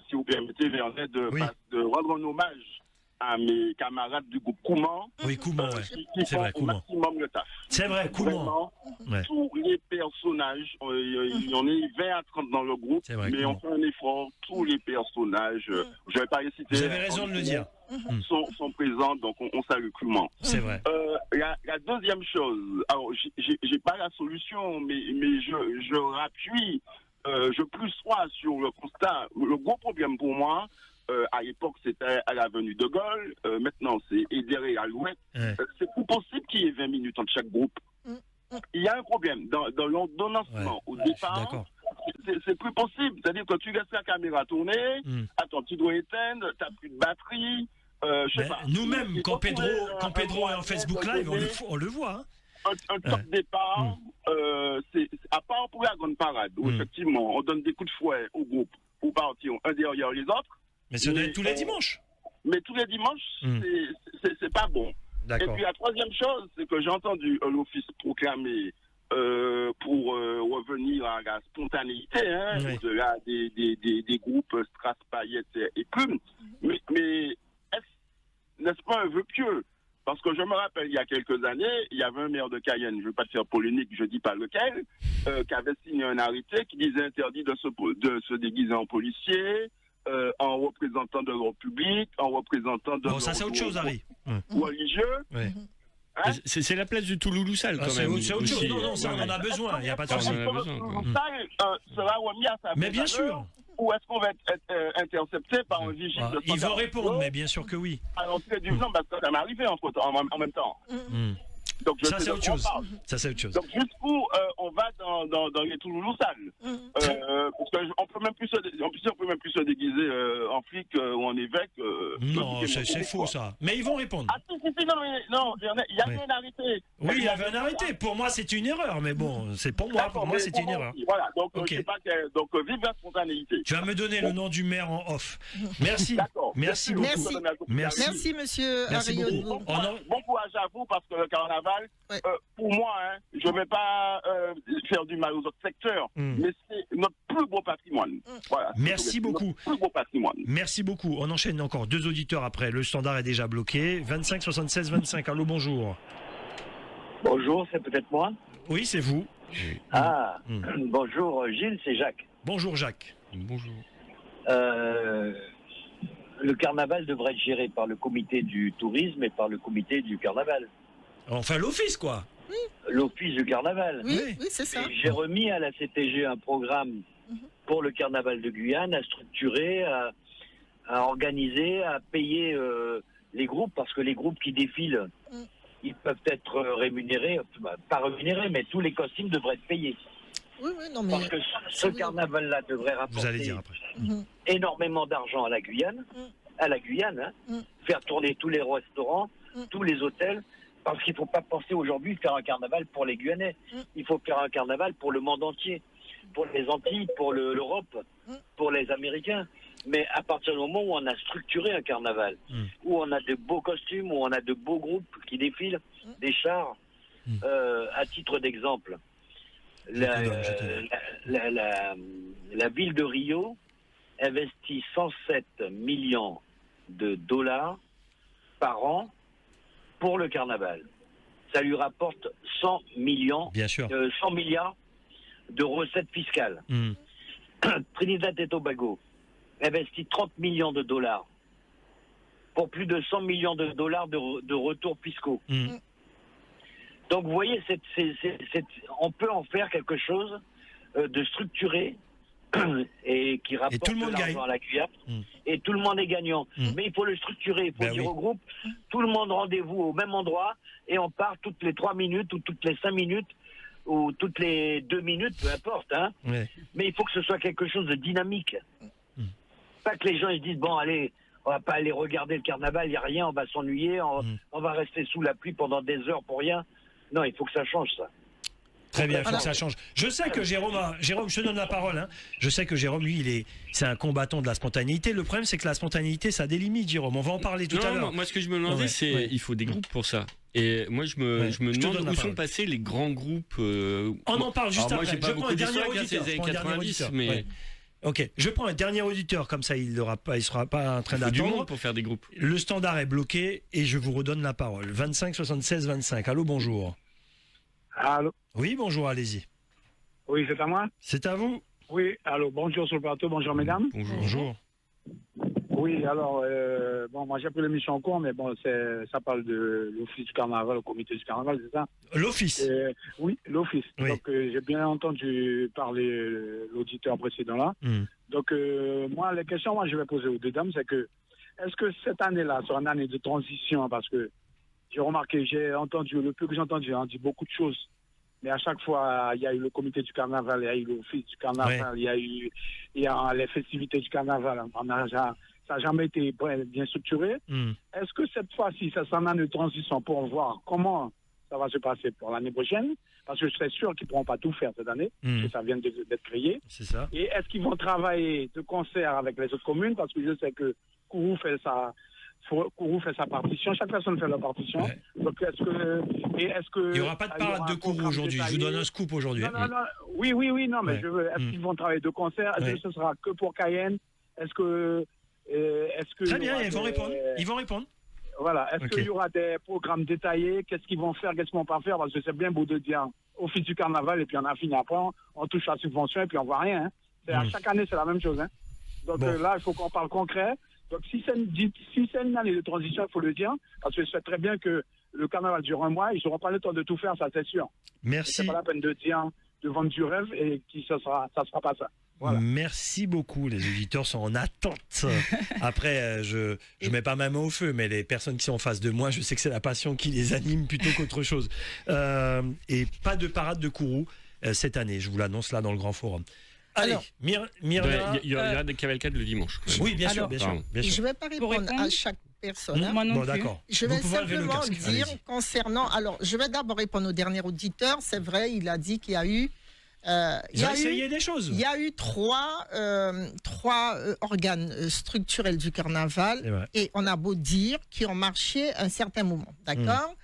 si vous permettez, Vernet, de rendre un hommage à mes camarades du groupe Kouman. Oui, Kouman, qui c'est font vrai, au Kouman. maximum le taf. C'est vrai, Kouman. Tous les personnages, il y en a 20 à 30 dans le groupe, vrai, mais on fait un effort. Tous les personnages, je ne vais pas les citer. Vous avez raison de le dire. Sont présents, donc on salue Kouman. C'est vrai. La deuxième chose, alors j'ai pas la solution, mais je rappuie, je plus sois sur le constat. Le gros problème pour moi, à l'époque, c'était à l'avenue de Gaulle. Maintenant, c'est Eder et Alouette. C'est plus possible qu'il y ait 20 minutes entre chaque groupe. Il y a un problème. Dans l'ordonnancement, au départ, c'est plus possible. C'est-à-dire que tu laisses la caméra tourner, attends, tu dois éteindre, tu n'as plus de batterie. Je sais pas. Nous-mêmes, quand Pedro est en Facebook Live, on le voit. Un top départ, c'est à part pour la grande parade, où effectivement, on donne des coups de fouet au groupe pour partir un derrière les autres. Mais ça doit être tous les dimanches. Mais tous les dimanches, c'est pas bon. Et puis la troisième chose, c'est que j'ai entendu l'office proclamer pour revenir à la spontanéité, au-delà des groupes Strass, Paillettes et Plume. Mais n'est-ce pas un vœu pieux? Parce que je me rappelle, il y a quelques années, il y avait un maire de Cayenne, je ne veux pas te faire polémique, je ne dis pas lequel, qui avait signé un arrêté qui disait interdit de se déguiser en policier, en représentant de l'ordre public, en représentant de ça c'est autre chose, Harry. Ou religieux. C'est la place du Touloulou Sale, quand même. C'est autre chose. Non, ça on en a besoin, il n'y a pas de souci. Sera remis à sa mais bien sûr. Ou est-ce qu'on va être intercepté par un vigile de ils vont répondre, mais bien sûr que oui. À l'entrée du plan, parce que ça m'est arrivé en même temps. Donc, ça c'est autre chose. Donc jusqu'où on va dans les Touloulou Sales. Parce qu'on peut même plus se déguiser en flic ou en évêque. Non, c'est faux ça. Mais ils vont répondre. Ah si, non, il y avait un arrêté. Oui, il y avait un arrêté. Pour moi, c'est une erreur, mais bon, c'est pour moi. Pour moi, c'est une erreur. Voilà, donc je sais pas donc vive la spontanéité. Tu vas me donner le nom du maire en off. Merci. Merci beaucoup. Merci, monsieur Harry Hautebourg. Bon courage à vous, parce que le carnaval, pour moi, je ne vais pas faire du mal aux autres secteurs, mais c'est notre plus beau patrimoine. Voilà, merci beaucoup. Plus beau patrimoine. Merci beaucoup. On enchaîne encore 2 auditeurs après. Le standard est déjà bloqué. 25 76 25. Allô, bonjour. Bonjour, c'est peut-être moi. Oui, c'est vous. Bonjour Gilles, c'est Jacques. Bonjour Jacques. Bonjour. Le carnaval devrait être géré par le comité du tourisme et par le comité du carnaval. Enfin, l'office, quoi. Oui. L'office du carnaval. Oui, c'est ça. J'ai remis à la CTG un programme pour le carnaval de Guyane, à structurer, à organiser, à payer les groupes, parce que les groupes qui défilent ils peuvent être rémunérés, pas rémunérés, mais tous les costumes devraient être payés. Oui, non, mais... Parce que ce carnaval-là devrait rapporter énormément d'argent à la Guyane, faire tourner tous les restaurants, tous les hôtels, parce qu'il ne faut pas penser aujourd'hui faire un carnaval pour les Guyanais. Il faut faire un carnaval pour le monde entier, pour les Antilles, pour l'Europe, pour les Américains. Mais à partir du moment où on a structuré un carnaval, où on a de beaux costumes, où on a de beaux groupes qui défilent, des chars, à titre d'exemple, la ville de Rio investit 107 millions de dollars par an pour le carnaval. Ça lui rapporte 100 milliards de recettes fiscales. Trinidad et Tobago investit 30 millions de dollars pour plus de 100 millions de dollars de retours fiscaux. Donc vous voyez, on peut en faire quelque chose de structuré et qui rapporte de l'argent à la Guyane. Et tout le monde est gagnant. Mais il faut le structurer, il faut dire au groupe, tout le monde rendez-vous au même endroit et on part toutes les 3 minutes ou toutes les 5 minutes ou toutes les 2 minutes, peu importe. Mais il faut que ce soit quelque chose de dynamique. Pas que les gens ils se disent, bon allez, on va pas aller regarder le carnaval, il n'y a rien, on va s'ennuyer, on va rester sous la pluie pendant des heures pour rien. Non, il faut que ça change ça. Très bien, il faut que ça change. Je sais que Jérôme, je te donne la parole. Je sais que Jérôme, lui, c'est un combattant de la spontanéité. Le problème, c'est que la spontanéité, ça a des limites, Jérôme. On va en parler tout à l'heure. Moi, ce que je me demandais, c'est il faut des groupes pour ça. Et moi, je me demande où sont passés les grands groupes. On en parle juste après. Moi, j'ai pas beaucoup d'histoire, c'est les années 90, mais... Ok, je prends un dernier auditeur, comme ça il ne sera pas en train d'attendre. Il faut du monde pour faire des groupes. Le standard est bloqué et je vous redonne la parole. 25 76 25. Allô, bonjour. Allô. Oui, bonjour, allez-y. Oui, c'est à moi. C'est à vous. Oui, allô, bonjour sur le plateau, bonjour mesdames. Bonjour. Oui, alors, moi j'ai pris l'émission en cours, mais bon, ça parle de l'office du carnaval, le comité du carnaval, c'est ça? L'office. Oui, l'office. Oui. Donc j'ai bien entendu parler l'auditeur précédent là. Donc moi, les questions je vais poser aux deux dames, c'est que, est-ce que cette année-là sera une année de transition? Parce que j'ai remarqué, le peu que j'ai entendu, on dit beaucoup de choses. Mais à chaque fois, il y a eu le comité du carnaval, il y a eu l'office du carnaval, il y a les festivités du carnaval. Ça n'a jamais été bien structuré. Est-ce que cette fois-ci, ça sera une année de transition pour voir comment ça va se passer pour l'année prochaine? Parce que je suis sûr qu'ils ne pourront pas tout faire cette année, parce que ça vient d'être créé. C'est ça. Et est-ce qu'ils vont travailler de concert avec les autres communes? Parce que je sais que Kourou fait sa partition, chaque personne fait leur partition. Donc est-ce que il n'y aura pas de parade de Kourou aujourd'hui. Je vous donne un scoop aujourd'hui. Non. Oui, non, mais est-ce qu'ils vont travailler de concert? Est-ce que ce sera que pour Cayenne? Est-ce que Très bien, ils vont répondre. Voilà. Est-ce qu'il y aura des programmes détaillés? Qu'est-ce qu'ils vont faire? Qu'est-ce qu'ils vont pas faire? Parce que c'est bien beau de dire office du carnaval et puis on a fini après, on touche la subvention et puis on voit rien. À chaque année, c'est la même chose. Donc là, il faut qu'on parle concret. Donc si c'est une année de transition, il faut le dire, parce que je sais très bien que le carnaval dure un mois, ils n'auront pas le temps de tout faire, ça c'est sûr. Merci. C'est pas la peine de dire, de vendre du rêve et ça sera pas ça. Voilà. Merci beaucoup, les auditeurs sont en attente. Après, je mets pas ma main au feu, mais les personnes qui sont en face de moi, je sais que c'est la passion qui les anime plutôt qu'autre chose. Et pas de parade de Kourou cette année, je vous l'annonce là dans le grand forum. Allez, Myriam. Il y aura des cavalcades le dimanche. Oui, bien sûr. Je ne vais pas répondre à chaque personne. Moi non bon, plus. d'accord. Je vais simplement dire concernant... Alors, je vais d'abord répondre au dernier auditeur. C'est vrai, il a dit qu'il y a eu... Ils ont essayé des choses. Il y a eu trois organes structurels du carnaval et on a beau dire qu'ils ont marché un certain moment. D'accord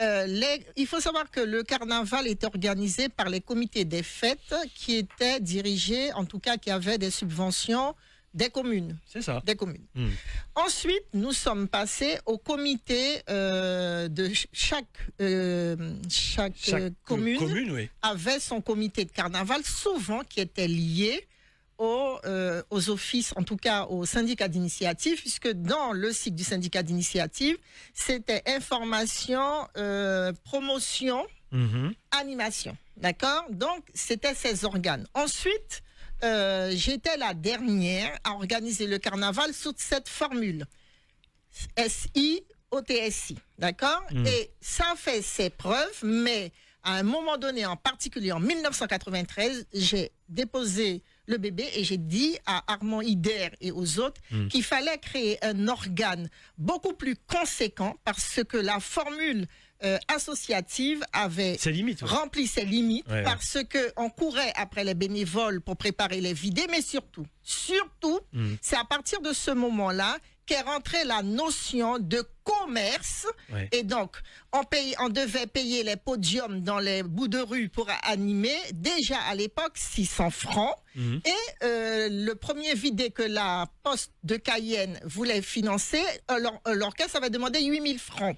il faut savoir que le carnaval est organisé par les comités des fêtes qui étaient dirigés, en tout cas qui avaient des subventions des communes. C'est ça. Des communes. Ensuite, nous sommes passés au comité de chaque commune avait son comité de carnaval, souvent qui était lié aux offices, en tout cas aux syndicats d'initiative, puisque dans le cycle du syndicat d'initiative, c'était information, promotion, animation. D'accord? Donc, c'était ces organes. Ensuite, j'étais la dernière à organiser le carnaval sous cette formule. SI, au TSI, d'accord? Et ça fait ses preuves, mais à un moment donné, en particulier en 1993, j'ai déposé le bébé et j'ai dit à Armand Hider et aux autres qu'il fallait créer un organe beaucoup plus conséquent parce que la formule associative avait rempli ses limites parce qu'on courait après les bénévoles pour préparer les vidées, mais surtout, c'est à partir de ce moment-là qu'est rentrée la notion de commerce. Et donc, on devait payer les podiums dans les bouts de rue pour animer. Déjà à l'époque, 600 francs. Et le premier vidé que la Poste de Cayenne voulait financer, l'orchestre avait demandé 8000 francs.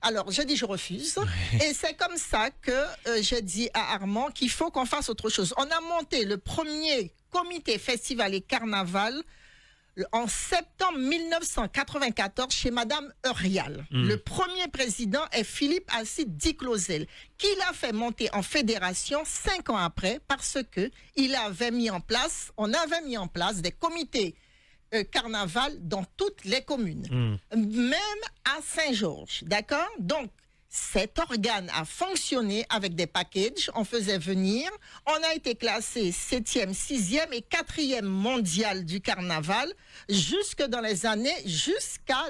Alors, j'ai dit je refuse. Et c'est comme ça que j'ai dit à Armand qu'il faut qu'on fasse autre chose. On a monté le premier comité festival et carnaval en septembre 1994 chez Madame Eurial. Le premier président est Philippe Alcide Diclosel, qui l'a fait monter en fédération 5 ans après parce que on avait mis en place des comités carnaval dans toutes les communes, même à Saint-Georges, d'accord? Donc, cet organe a fonctionné avec des packages, on faisait venir, on a été classé 7e, 6e et 4e mondial du carnaval jusqu'à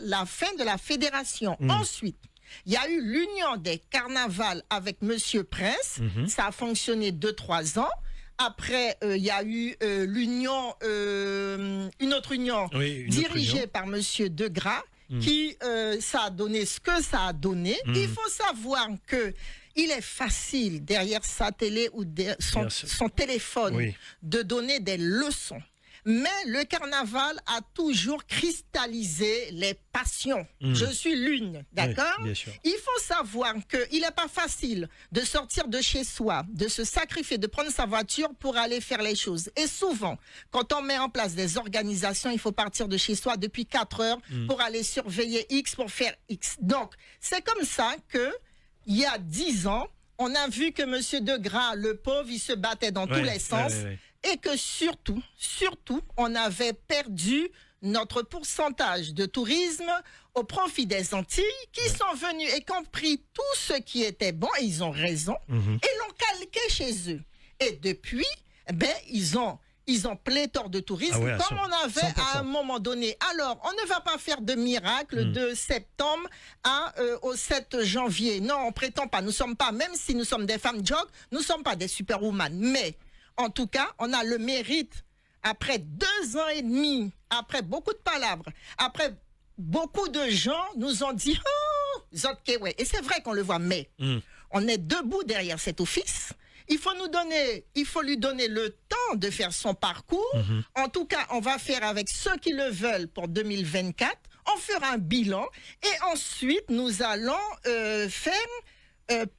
la fin de la fédération. Ensuite, il y a eu l'union des carnavals avec Monsieur Prince, ça a fonctionné 2-3 ans. Après, il y a eu l'union, une autre union dirigée par Monsieur Degras, qui ça a donné ce que ça a donné. Il faut savoir que il est facile derrière sa télé ou son téléphone de donner des leçons. Mais le carnaval a toujours cristallisé les passions. Je suis l'une, d'accord? Il faut savoir qu'il n'est pas facile de sortir de chez soi, de se sacrifier, de prendre sa voiture pour aller faire les choses. Et souvent, quand on met en place des organisations, il faut partir de chez soi depuis 4 heures pour aller surveiller X, pour faire X. Donc, c'est comme ça que, il y a 10 ans, on a vu que M. Degras, le pauvre, il se battait dans tous les sens. Et que surtout, on avait perdu notre pourcentage de tourisme au profit des Antilles qui sont venus et qui ont pris tout ce qui était bon, et ils ont raison, et l'ont calqué chez eux. Et depuis, ils ont pléthore de tourisme, comme on avait 100%. À un moment donné. Alors, on ne va pas faire de miracle de septembre au 7 janvier. Non, on prétend pas. Nous sommes pas, même si nous sommes des femmes jog, nous sommes pas des superwoman. Mais, en tout cas, on a le mérite, après 2 ans et demi, après beaucoup de palabres, après beaucoup de gens nous ont dit « Oh, Zotke, ouais ». Et c'est vrai qu'on le voit, mais on est debout derrière cet office. Il faut lui donner le temps de faire son parcours. En tout cas, on va faire avec ceux qui le veulent pour 2024. On fera un bilan et ensuite, nous allons faire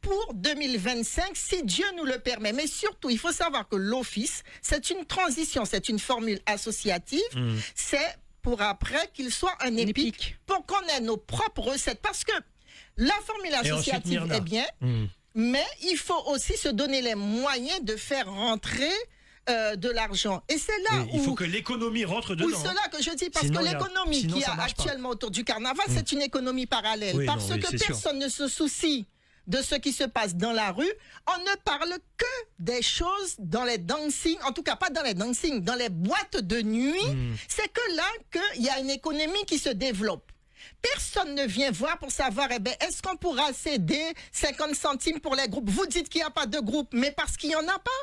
pour 2025, si Dieu nous le permet. Mais surtout, il faut savoir que l'office, c'est une transition, c'est une formule associative. C'est pour après qu'il soit un épique, pour qu'on ait nos propres recettes. Parce que la formule associative est bien, mais il faut aussi se donner les moyens de faire rentrer de l'argent. Et c'est là où... Il faut que l'économie rentre dedans. C'est là que je dis, parce que l'économie qu'il y a actuellement autour du carnaval, c'est une économie parallèle. Parce que personne ne se soucie de ce qui se passe dans la rue. On ne parle que des choses dans les dancing, en tout cas pas dans les dancing, dans les boîtes de nuit. C'est que là qu'il y a une économie qui se développe. Personne ne vient voir pour savoir, est-ce qu'on pourra céder 50 centimes pour les groupes? Vous dites qu'il n'y a pas de groupe, mais parce qu'il n'y en a pas.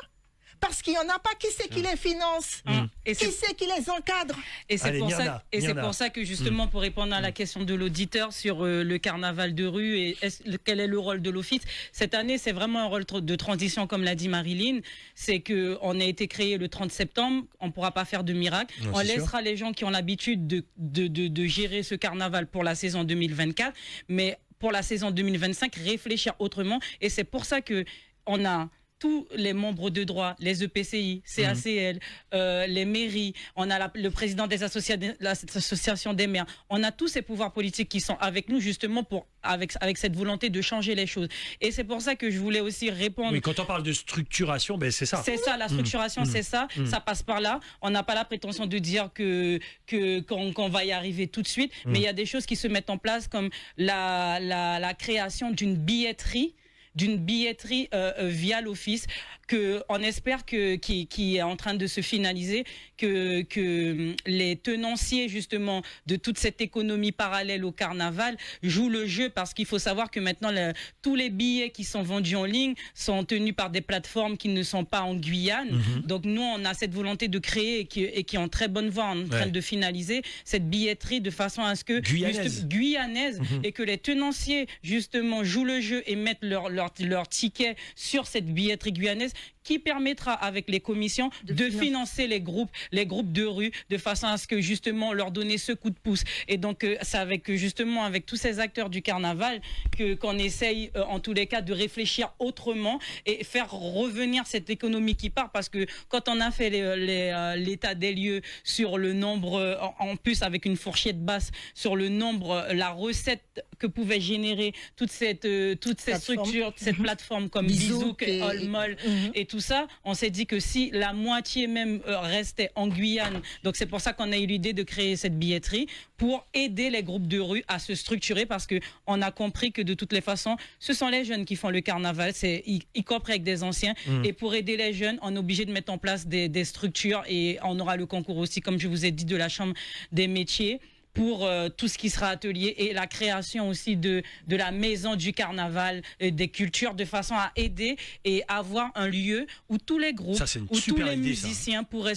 Parce qu'il n'y en a pas, qui c'est qui les finance? Qui c'est qui les encadre? Et c'est pour ça que justement, pour répondre à la question de l'auditeur sur le carnaval de rue et quel est le rôle de l'office, cette année, c'est vraiment un rôle de transition, comme l'a dit Marilyn. C'est qu'on a été créé le 30 septembre, on ne pourra pas faire de miracle. On laissera les gens qui ont l'habitude de gérer ce carnaval pour la saison 2024, mais pour la saison 2025, réfléchir autrement. Et c'est pour ça qu'on a tous les membres de droit, les EPCI, CACL, les mairies, on a le président des l'association des maires, on a tous ces pouvoirs politiques qui sont avec nous justement avec cette volonté de changer les choses. Et c'est pour ça que je voulais aussi répondre. Oui, quand on parle de structuration, ben c'est ça. C'est ça, la structuration, c'est ça. Ça passe par là. On n'a pas la prétention de dire qu'on va y arriver tout de suite, mais il y a des choses qui se mettent en place comme la création d'une billetterie via l'office on espère qui est en train de se finaliser, que les tenanciers justement de toute cette économie parallèle au carnaval jouent le jeu, parce qu'il faut savoir que maintenant tous les billets qui sont vendus en ligne sont tenus par des plateformes qui ne sont pas en Guyane. Donc nous on a cette volonté de créer et qui est en très bonne voie, en train de finaliser cette billetterie de façon à ce que guyanaise et que les tenanciers justement jouent le jeu et mettent leur ticket sur cette billetterie guyanaise, qui permettra avec les commissions de financer les groupes de rue, de façon à ce que justement leur donner ce coup de pouce. Et donc c'est avec tous ces acteurs du carnaval qu'on essaye en tous les cas de réfléchir autrement et faire revenir cette économie qui part, parce que quand on a fait l'état des lieux sur le nombre, en plus avec une fourchette basse sur le nombre, la recette que pouvait générer toutes ces structures, cette plateforme comme Bizouk, Olmol et tout ça, on s'est dit que si la moitié même restait en Guyane, donc c'est pour ça qu'on a eu l'idée de créer cette billetterie pour aider les groupes de rue à se structurer, parce que on a compris que de toutes les façons, ce sont les jeunes qui font le carnaval, y compris avec des anciens, et pour aider les jeunes, on est obligé de mettre en place des structures, et on aura le concours aussi, comme je vous ai dit, de la Chambre des métiers pour tout ce qui sera atelier, et la création aussi de la maison du carnaval et des cultures, de façon à aider et avoir un lieu où tous les groupes, où tous les musiciens pourraient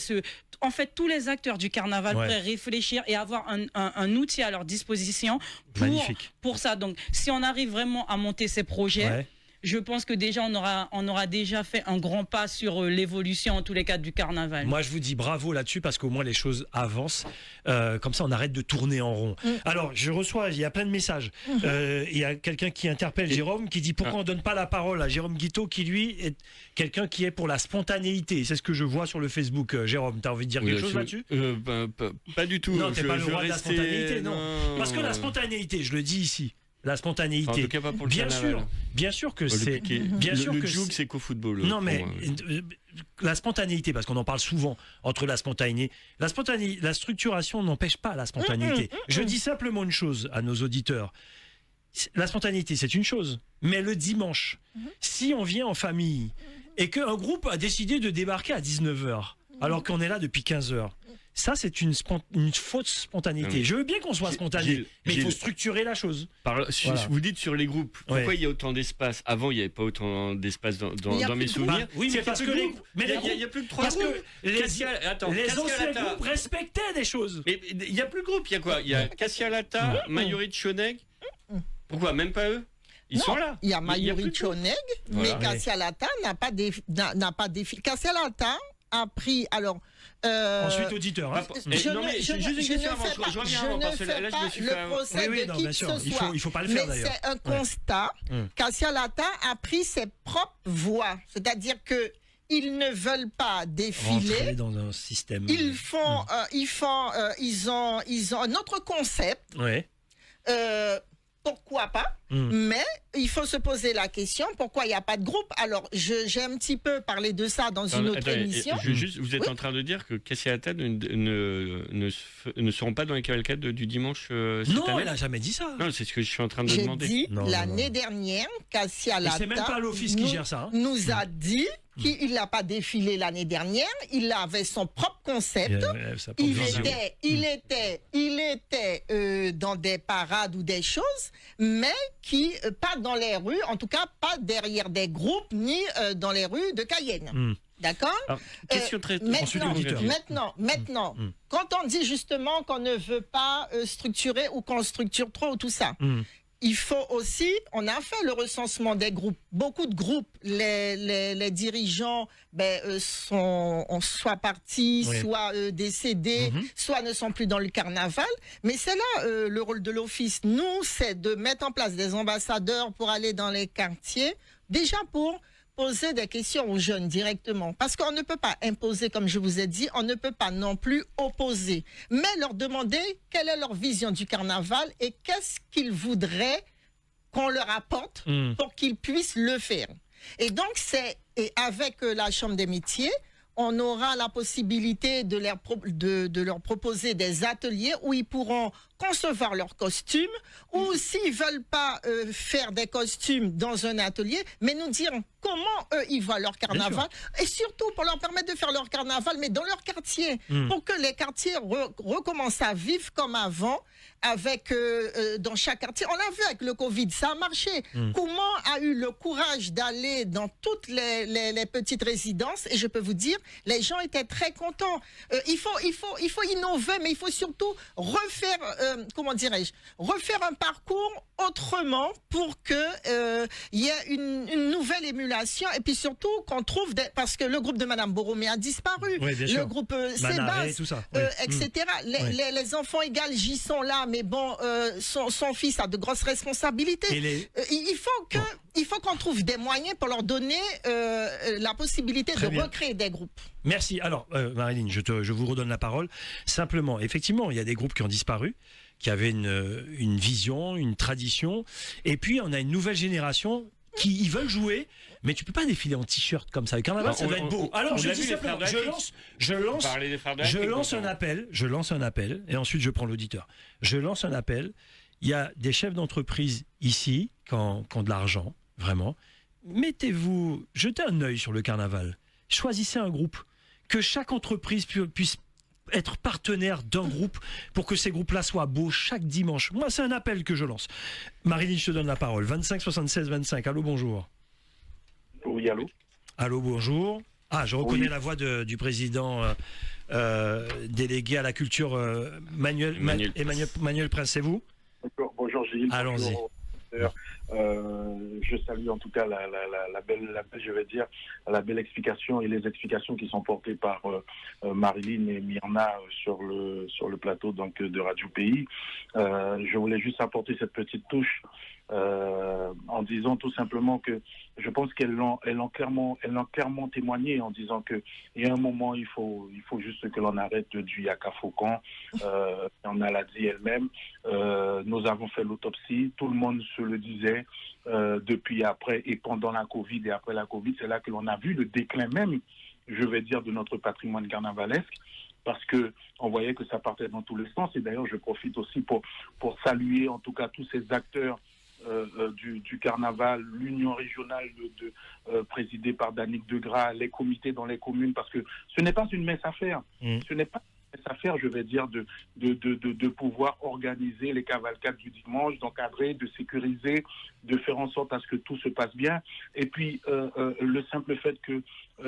en fait, tous les acteurs du carnaval pourraient réfléchir et avoir un outil à leur disposition pour ça. Donc, si on arrive vraiment à monter ces projets, je pense que déjà on aura déjà fait un grand pas sur l'évolution en tous les cas du carnaval. Moi je vous dis bravo là-dessus, parce qu'au moins les choses avancent, comme ça on arrête de tourner en rond. Alors il y a plein de messages, il y a quelqu'un qui interpelle Jérôme, qui dit pourquoi on donne pas la parole à Jérôme Guiteau, qui lui est quelqu'un qui est pour la spontanéité. C'est ce que je vois sur le Facebook. Jérôme, t'as envie de dire quelque chose là-dessus? Pas du tout. Non, t'es pas le roi de la spontanéité, non. Parce que la spontanéité, je le dis ici, la spontanéité, en tout cas pas pour le carnaval. Bien sûr que c'est le joug, c'est qu'au football. Non mais la spontanéité, parce qu'on en parle souvent entre la spontanéité, la structuration n'empêche pas la spontanéité. Je dis simplement une chose à nos auditeurs. La spontanéité, c'est une chose, mais le dimanche, si on vient en famille et qu'un groupe a décidé de débarquer à 19h alors qu'on est là depuis 15h, ça, c'est une fausse spontanéité. Je veux bien qu'on soit spontané, mais il faut structurer la chose. Vous dites sur les groupes, pourquoi il y a autant d'espace? Avant, il n'y avait pas autant d'espace dans mes souvenirs. Oui, mais parce que il n'y a plus que 3 groupes. Les anciens groupes respectaient des choses. Mais il n'y a plus de groupes. Il y a quoi? Il y a Cassialata, Mayuri Choneg. Pourquoi? Même pas eux? Ils sont là. Il y a Mayuri Choneg, mais Cassialata n'a pas défilé. Cassialata a pris. Alors. Ensuite, auditeur. Je ne fais pas le procès de qui que ce soit. Il faut pas le faire, mais d'ailleurs. c'est un constat. Cassialata a pris ses propres voies. C'est-à-dire que ils ne veulent pas défiler. Rentrer dans un système. Ils ont un autre concept. Pourquoi pas? Mais il faut se poser la question, pourquoi il n'y a pas de groupe? Alors, j'ai un petit peu parlé de ça dans une autre émission. Vous êtes en train de dire que Cassialata ne seront pas dans les cavalcades du dimanche cette année? Non, elle n'a jamais dit ça. Non, c'est ce que je suis en train de demander. J'ai dit l'année dernière, Cassialata. C'est même pas l'office qui gère ça. Nous a dit qu'il n'a pas défilé l'année dernière, il avait son propre concept. Il était dans des parades ou des choses, mais qui, pas dans les rues, en tout cas pas derrière des groupes, ni dans les rues de Cayenne. D'accord? Question très Maintenant, quand on dit justement qu'on ne veut pas structurer ou qu'on structure trop ou tout ça, il faut aussi, on a fait le recensement des groupes. Beaucoup de groupes, les dirigeants sont soit partis, soit décédés, soit ne sont plus dans le carnaval. Mais c'est là le rôle de l'office. Nous, c'est de mettre en place des ambassadeurs pour aller dans les quartiers, déjà pour poser des questions aux jeunes directement. Parce qu'on ne peut pas imposer, comme je vous ai dit, on ne peut pas non plus opposer. Mais leur demander quelle est leur vision du carnaval et qu'est-ce qu'ils voudraient qu'on leur apporte pour qu'ils puissent le faire. Et donc, avec la Chambre des métiers, on aura la possibilité de leur proposer des ateliers où ils pourront concevoir leurs costumes, ou s'ils ne veulent pas faire des costumes dans un atelier, mais nous dire comment eux, ils voient leur carnaval, et surtout pour leur permettre de faire leur carnaval, mais dans leur quartier, pour que les quartiers recommencent à vivre comme avant, avec dans chaque quartier. On l'a vu avec le Covid, ça a marché. Comment a eu le courage d'aller dans toutes les petites résidences, et je peux vous dire, les gens étaient très contents. Il faut innover, mais il faut surtout refaire, refaire un parcours autrement pour que il y ait une nouvelle émulation, et puis surtout qu'on trouve parce que le groupe de Madame Boromé a disparu, le groupe Sébastien, etc. Les enfants égal J sont là, mais bon, son fils a de grosses responsabilités. Il faut qu'on trouve des moyens pour leur donner la possibilité de recréer des groupes. Merci. Alors, Marilyn, je vous redonne la parole. Simplement, effectivement, il y a des groupes qui ont disparu, qui avaient une vision, une tradition. Et puis, on a une nouvelle génération qui ils veulent jouer, mais tu peux pas défiler en t-shirt comme ça. Le carnaval, ça va être beau. Alors, je dis simplement, je lance un appel, et ensuite je prends l'auditeur. Je lance un appel. Il y a des chefs d'entreprise ici qui ont de l'argent, vraiment. Jetez un œil sur le carnaval. Choisissez un groupe. Que chaque entreprise puisse être partenaire d'un groupe pour que ces groupes-là soient beaux chaque dimanche. Moi, c'est un appel que je lance. Marilyn, je te donne la parole. 25 76 25. Allô, bonjour. Oui, allô. Allô, bonjour. Ah, je reconnais la voix du président délégué à la culture, Emmanuel Prince. C'est vous? Bonjour, Gilles. Allons-y. Je salue en tout cas la belle explication et les explications qui sont portées par Marilyn et Myrna sur le plateau donc de Radio Pays. Je voulais juste apporter cette petite touche en disant tout simplement que je pense qu'elles l'ont clairement témoigné en disant que il y a un moment il faut juste que l'on arrête du yaka faucon. On a l'a dit elle-même. Nous avons fait l'autopsie, tout le monde se le disait depuis, après et pendant la Covid et après la Covid, c'est là que l'on a vu le déclin même, je vais dire, de notre patrimoine carnavalesque, parce que on voyait que ça partait dans tous les sens. Et d'ailleurs, je profite aussi pour saluer en tout cas tous ces acteurs du carnaval, l'union régionale présidée par Danick Degras, les comités dans les communes, parce que ce n'est pas une mince affaire. Ce n'est pas une mince affaire, je vais dire, de pouvoir organiser les cavalcades du dimanche, d'encadrer, de sécuriser, de faire en sorte à ce que tout se passe bien. Et puis, le simple fait que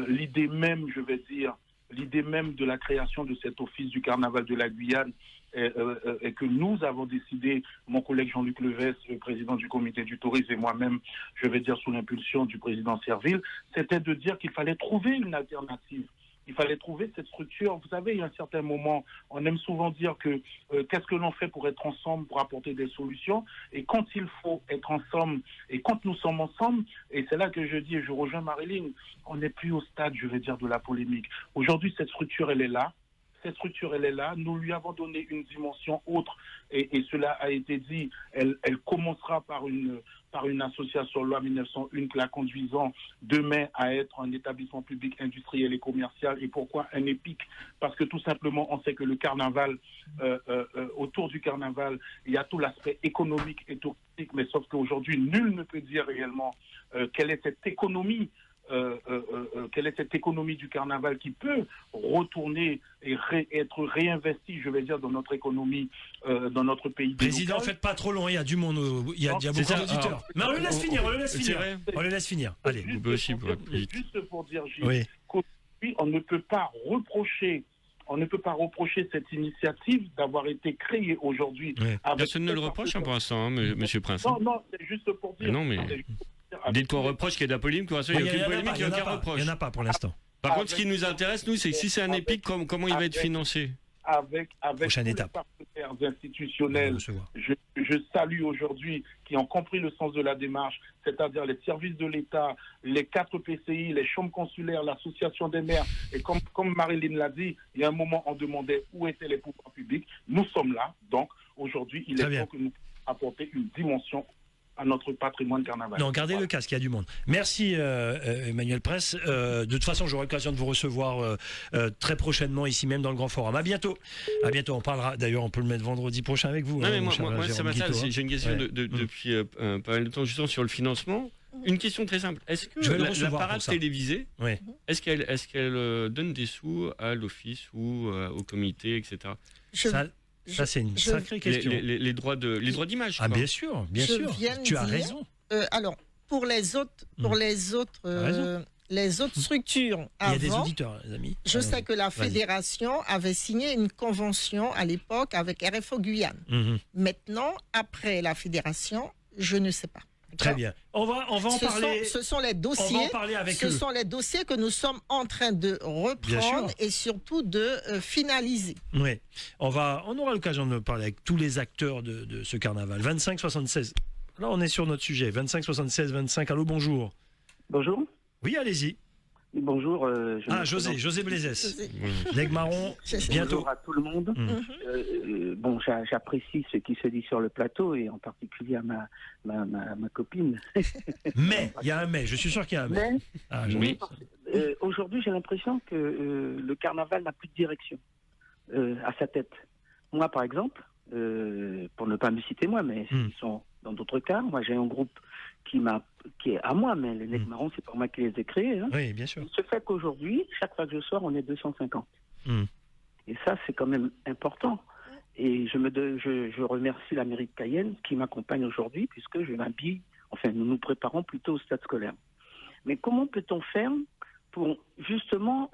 l'idée même, je vais dire, l'idée même de la création de cet office du carnaval de la Guyane, et que nous avons décidé, mon collègue Jean-Luc Levès, le président du comité du tourisme, et moi-même, je vais dire sous l'impulsion du président Serville, c'était de dire qu'il fallait trouver une alternative. Il fallait trouver cette structure. Vous savez, il y a un certain moment, on aime souvent dire que qu'est-ce que l'on fait pour être ensemble, pour apporter des solutions. Et quand il faut être ensemble, et quand nous sommes ensemble, et c'est là que je dis, et je rejoins Marilyn, on n'est plus au stade, je vais dire, de la polémique. Aujourd'hui, cette structure, elle est là. Cette structure, elle est là. Nous lui avons donné une dimension autre, et cela a été dit. Elle commencera par une association loi 1901 la conduisant demain à être un établissement public industriel et commercial. Et pourquoi un EPIC? Parce que tout simplement, on sait que le carnaval, autour du carnaval, il y a tout l'aspect économique et touristique, mais sauf qu'aujourd'hui, nul ne peut dire réellement quelle est cette économie. Quelle est cette économie du carnaval qui peut retourner et être réinvestie, je vais dire, dans notre économie, dans notre pays. Président, faites pas trop long, il y a du monde, il y a beaucoup d'auditeurs. Mais on le laisse finir, on le laisse finir. Allez. Juste pour dire, Gilles, qu'aujourd'hui, on ne peut pas reprocher cette initiative d'avoir été créée aujourd'hui. Personne ne le reproche pour l'instant, monsieur Prince. Non, c'est juste pour dire. Non, mais dites qu'on reproche qu'il y ait de la polémique, pour l'instant, il n'y a aucune polémique, il n'y a aucun reproche. Il n'y en a pas pour l'instant. Par contre, ce qui nous intéresse, nous, c'est que si c'est un EPIC, comment il va être financé? Avec prochaine étape. partenaires institutionnels, je salue aujourd'hui, qui ont compris le sens de la démarche, c'est-à-dire les services de l'État, les 4 PCI, les chambres consulaires, l'association des maires. Et comme Marilyn l'a dit, il y a un moment, on demandait où étaient les pouvoirs publics. Nous sommes là, donc aujourd'hui, il est temps que nous apportions une dimension à notre patrimoine carnaval. Non, gardez le casque, il y a du monde. Merci Emmanuel Prince. De toute façon, j'aurai l'occasion de vous recevoir très prochainement ici même dans le Grand Forum. À bientôt. À bientôt. On parlera. D'ailleurs, on peut le mettre vendredi prochain avec vous. Non, mais moi ça m'intéresse. J'ai une question depuis pas mal de temps justement sur le financement. Une question très simple. Est-ce que la parade télévisée, est-ce qu'elle donne des sous à l'office ou au comité, etc. Ça, c'est une sacrée question. Les droits d'image. Ah, bien sûr, bien sûr. Tu as raison. Alors, pour les autres structures, il y a des auditeurs, les amis. Je sais que la fédération avait signé une convention à l'époque avec RFO Guyane. Maintenant, après la fédération, je ne sais pas. Très bien. On va en parler. Ce sont les dossiers. On va en parler avec eux. Ce sont les dossiers que nous sommes en train de reprendre et surtout de finaliser. Oui. On aura l'occasion de parler avec tous les acteurs de ce carnaval. 25-76. Là, on est sur notre sujet. 25-76-25. Allô, bonjour. Bonjour. Oui, allez-y. Bonjour. José Blaisès. L'Aigle Marron, bientôt. Bonjour à tout le monde. J'apprécie ce qui se dit sur le plateau et en particulier à ma copine. Mais, il y a un mais, je suis sûr qu'il y a un mais. Aujourd'hui, j'ai l'impression que le carnaval n'a plus de direction à sa tête. Moi, par exemple, pour ne pas me citer moi, mais ils sont dans d'autres cas, moi j'ai un groupe qui est à moi, mais les Nègres Marrons, c'est pas moi qui les ai créés. Hein. Oui, bien sûr. Il se fait qu'aujourd'hui, chaque fois que je sors, on est 250. Et ça, c'est quand même important. Et je remercie la mairie de Cayenne qui m'accompagne aujourd'hui, puisque je m'habille, nous nous préparons plutôt au stade scolaire. Mais comment peut-on faire pour justement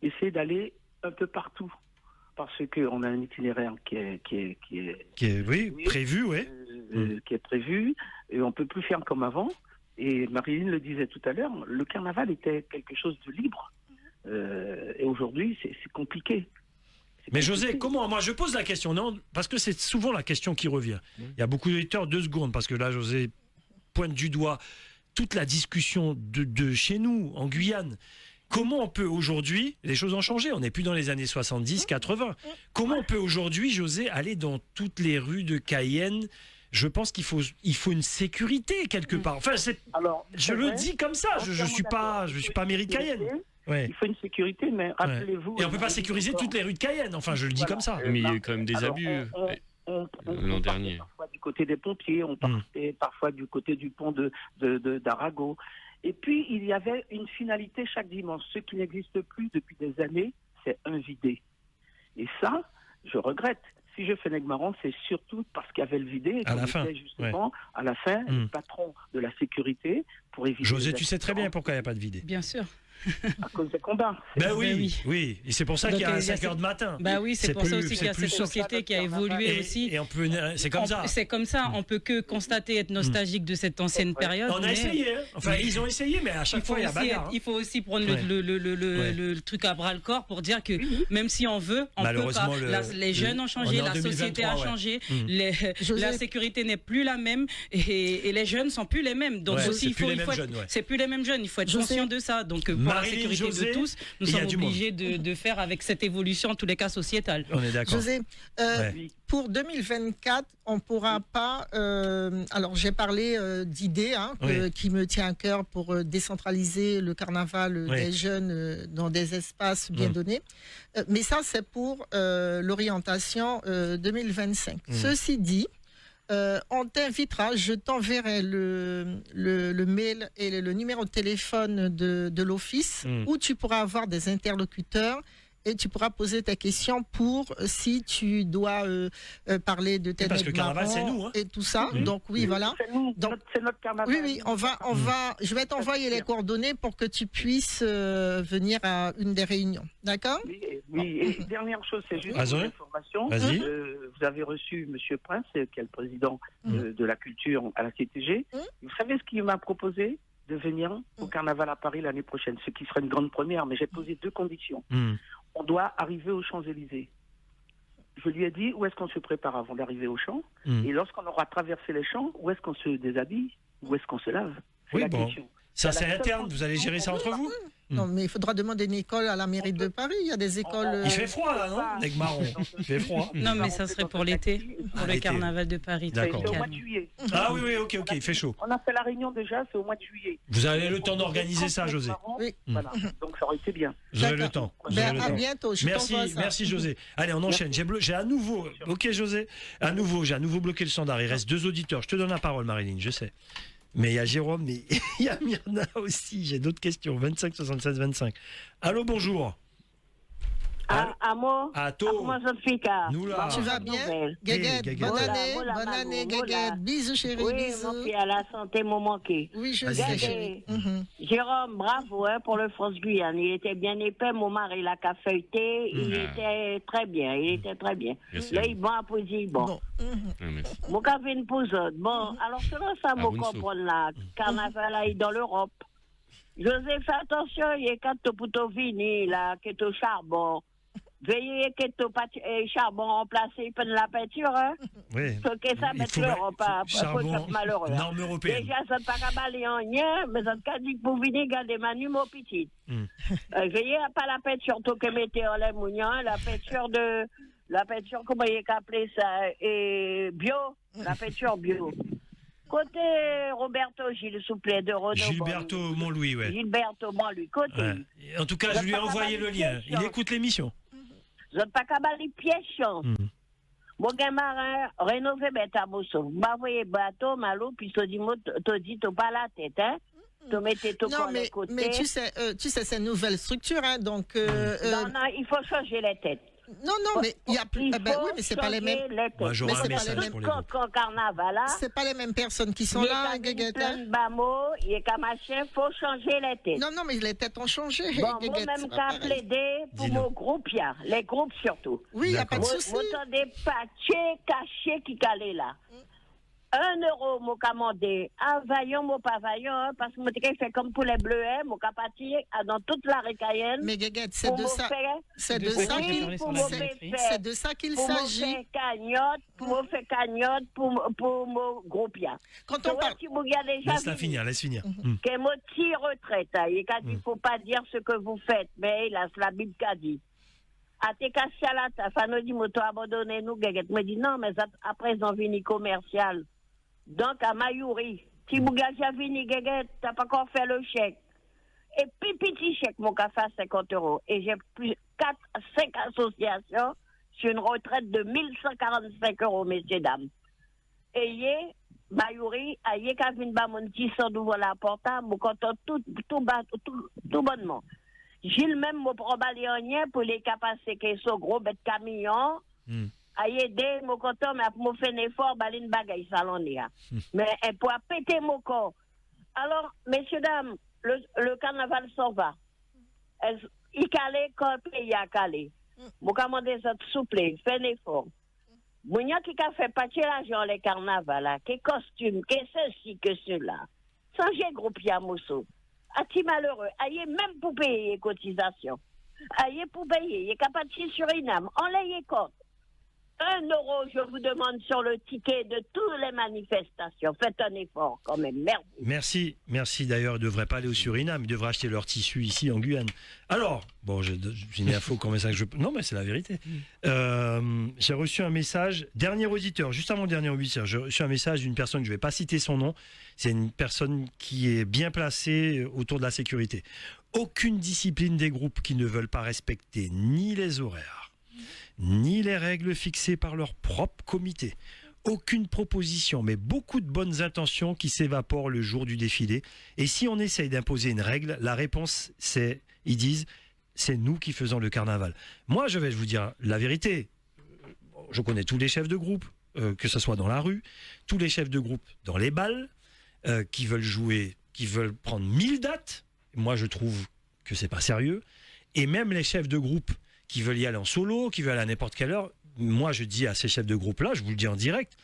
essayer d'aller un peu partout? Parce qu'on a un itinéraire qui est prévu, qui est prévu, et on ne peut plus faire comme avant. Et Marilyn le disait tout à l'heure, le carnaval était quelque chose de libre. Et aujourd'hui, c'est compliqué. Mais José, comment? Moi, je pose la question, non? Parce que c'est souvent la question qui revient. Il y a beaucoup d'éditeurs, 2 secondes, parce que là, José pointe du doigt toute la discussion de chez nous, en Guyane. Comment on peut aujourd'hui, les choses ont changé, on n'est plus dans les années 70, 80. Comment on peut aujourd'hui, José, aller dans toutes les rues de Cayenne? Je pense qu'il faut une sécurité quelque part. Enfin, je le dis comme ça, je suis pas mairie de Cayenne. Il faut une sécurité, mais rappelez-vous... Et on ne peut pas sécuriser toutes les rues de Cayenne, enfin, je le dis comme ça. Mais il y a eu quand même des abus l'an dernier. Parfois du côté des pompiers, on partait parfois du côté du pont d'Arago. Et puis, il y avait une finalité chaque dimanche. Ce qui n'existe plus depuis des années, c'est un vidé. Et ça, je regrette. Si je fais Nègres Marrons, c'est surtout parce qu'il y avait le vidé. Et à la fin. Justement, à la fin, le patron de la sécurité pour éviter... José, tu sais très bien pourquoi il n'y a pas de vidé. Bien sûr. À cause des combats. Oui. Et c'est pour ça qu'il y a 5h du matin. C'est pour ça aussi qu'il y a cette société qui a évolué aussi. Et c'est comme ça. C'est comme ça. On peut que constater, être nostalgique de cette ancienne période. On a essayé. Enfin, ils ont essayé, mais à chaque fois, il y a bagarre. Il faut aussi prendre le truc à bras le corps pour dire que même si on veut, on peut pas. Les jeunes ont changé, la société a changé, la sécurité n'est plus la même et les jeunes sont plus les mêmes. Donc aussi, c'est plus les mêmes jeunes. Il faut être conscient de ça. Donc pour la sécurité de tous, nous sommes obligés de faire avec cette évolution, en tous les cas sociétale. On est d'accord. José, pour 2024, on ne pourra pas... alors, j'ai parlé d'idées qui me tient à cœur pour décentraliser le carnaval des jeunes dans des espaces bien donnés. Mais ça, c'est pour l'orientation 2025. Ceci dit, on t'invitera, je t'enverrai le mail et le numéro de téléphone de l'office où tu pourras avoir des interlocuteurs et tu pourras poser ta question pour si tu dois parler de tes Nègres Marrons et tout ça. Donc voilà. C'est notre carnaval. Oui, je vais t'envoyer les coordonnées pour que tu puisses venir à une des réunions. D'accord? Oui. Et dernière chose, c'est juste une information. Vous avez reçu M. Prince, qui est le président de la culture à la CTG. Vous savez ce qu'il m'a proposé? De venir au carnaval à Paris l'année prochaine, ce qui serait une grande première, mais j'ai posé 2 conditions. On doit arriver aux Champs-Élysées. je lui ai dit où est-ce qu'on se prépare avant d'arriver au champ. Et lorsqu'on aura traversé les champs, où est-ce qu'on se déshabille, où est-ce qu'on se lave. C'est la question. Ça, c'est interne. Vous allez gérer ça entre vous? Non, mais il faudra demander une école à la mairie de Paris. Il y a des écoles. Il fait froid, là, non? Avec marron. Il fait froid. Non, mais ça serait pour l'été, pour le carnaval de Paris. D'accord. C'est au mois de juillet. Ah oui, ok, il fait chaud. On a fait la réunion déjà, c'est au mois de juillet. Vous avez le temps d'organiser ça, José. Oui, voilà. Donc ça aurait été bien. Vous avez le temps. À bientôt. Merci José. Allez, on enchaîne. J'ai à nouveau. Ok, José. J'ai à nouveau bloqué le standard. Il reste 2 auditeurs. Je te donne la parole, Marilyn, je sais. Mais il y a Jérôme, mais il y a Myrna aussi. J'ai d'autres questions. 25 76 25. Allô, bonjour. À moi. À toi. Nous là. Tu vas bien? Guéguette, bonne année, Guéguette. Bisous, chérie. Oui, bisous. mon fils, à la santé, mon manqué. Oui, je sais, chérie. Jérôme, bravo pour le France-Guyane. Il était bien épais, mon mari l'a qu'à feuilleter. Il était très bien, Là, il va à poser, bon. Mon café une posade. Bon, alors selon ça, mon comprendre là, carnaval est dans l'Europe. José, fais attention, il y a quatre poteaux finis, là, qui est au charbon. Veillez que le charbon remplacé par la peinture, hein? Oui. Faut que ça mette l'Europe à charbon, malheureux. norme européenne. Déjà, ça ne pas cabaler en rien, mais ça ne dit que pour venir garder ma nuit, mon petit. Veillez à pas la peinture, tout que mettez en l'air, mounion, la peinture, comment il est appelé ça, et bio, la peinture bio. Côté Roberto Gilles, s'il vous plaît, de Renaud. Gilberto Montlouis, ouais. Gilberto Montlouis, côté. Ouais. En tout cas, je lui ai envoyé le lien. Il écoute l'émission. Je ne pas cabaler piège. Mon gars marin, rénové bête à Bosso. Vous m'envoyez bateau, malou, puis tu dis, tu pas la tête, hein? Tu mettez tout non, les côtés. mais tu sais, c'est une nouvelle structure, hein, donc. Non, il faut changer les têtes. Non, mais il y a plus. Oui, mais c'est pas les mêmes. Moi, j'aurai un message pour les autres. Carnaval, c'est pas les mêmes personnes qui sont là, Guéguette. Il y a qu'un machin, faut changer les têtes. Non, mais les têtes ont changé. Bon, moi-même qu'à plaider pour mon groupe, les groupes surtout. Oui, il n'y a pas de souci. Vous entendez pas caché qui calait là. 1 euro, mon commandé, un vaillon, mon pavaillon, parce que mon ticket fait comme pour les bleuets, mon capatier dans toute la récaillenne. Mais Guéguette, c'est de ça qu'il s'agit. Pour me faire cagnotte, pour mon groupe. Quand on parle. Laisse finir. Que mon petit retraite, il a dit, il ne faut pas dire ce que vous faites, mais il a la Bible qui a dit. À tes cassés à la taf, à nous dit, m'auto abandonné nous, Guéguette. Me dit, non, mais après, ils ont fini commercial. Donc, à Mayouri, si vous gagez fini, Guéguette, tu n'as pas encore fait le chèque. Et puis, petit chèque, mon café à 50 €. Et j'ai plus 5 associations sur une retraite de 1145 €, messieurs, dames. Et Mayouri, a qu'à venir mon petit sang d'ouvrir la porte, mon content tout bonnement. Gilles même mon probalionien pour les capacités qui sont gros bêtes camions. A aider mon content mais pour faire un effort baline bagaille salonné. Mais pour péter mon corps. Alors messieurs dames, le carnaval s'en va. Il calait quand le pays a calé. Mon commandé ça souple, fait un effort. Mounian qui a fait partir l'argent les carnavals, que costume, que ceci, que cela. Songez groupe Yamousseau. A-t-il malheureux? Aïe même pour payer les cotisations. Aïe pour payer. Il est capable de Suriname. On l'a compte. 1 euro, je vous demande, sur le ticket de toutes les manifestations. Faites un effort quand même. Merci. Merci. D'ailleurs, ils ne devraient pas aller au Suriname. Ils devraient acheter leur tissu ici en Guyane. Alors, bon, j'ai une info comme ça que je... Non, mais c'est la vérité. J'ai reçu un message. Dernier auditeur, juste avant le dernier auditeur, j'ai reçu un message d'une personne, je ne vais pas citer son nom. C'est une personne qui est bien placée autour de la sécurité. Aucune discipline des groupes qui ne veulent pas respecter ni les horaires, ni les règles fixées par leur propre comité. Aucune proposition, mais beaucoup de bonnes intentions qui s'évaporent le jour du défilé. Et si on essaye d'imposer une règle, la réponse, c'est, ils disent, c'est nous qui faisons le carnaval. Moi, je vais vous dire la vérité. Je connais tous les chefs de groupe, que ce soit dans la rue, tous les chefs de groupe dans les balles, qui veulent jouer, qui veulent prendre 1000 dates. Moi, je trouve que c'est pas sérieux. Et même les chefs de groupe qui veulent y aller en solo, qui veulent aller à n'importe quelle heure, moi je dis à ces chefs de groupe-là, je vous le dis en direct,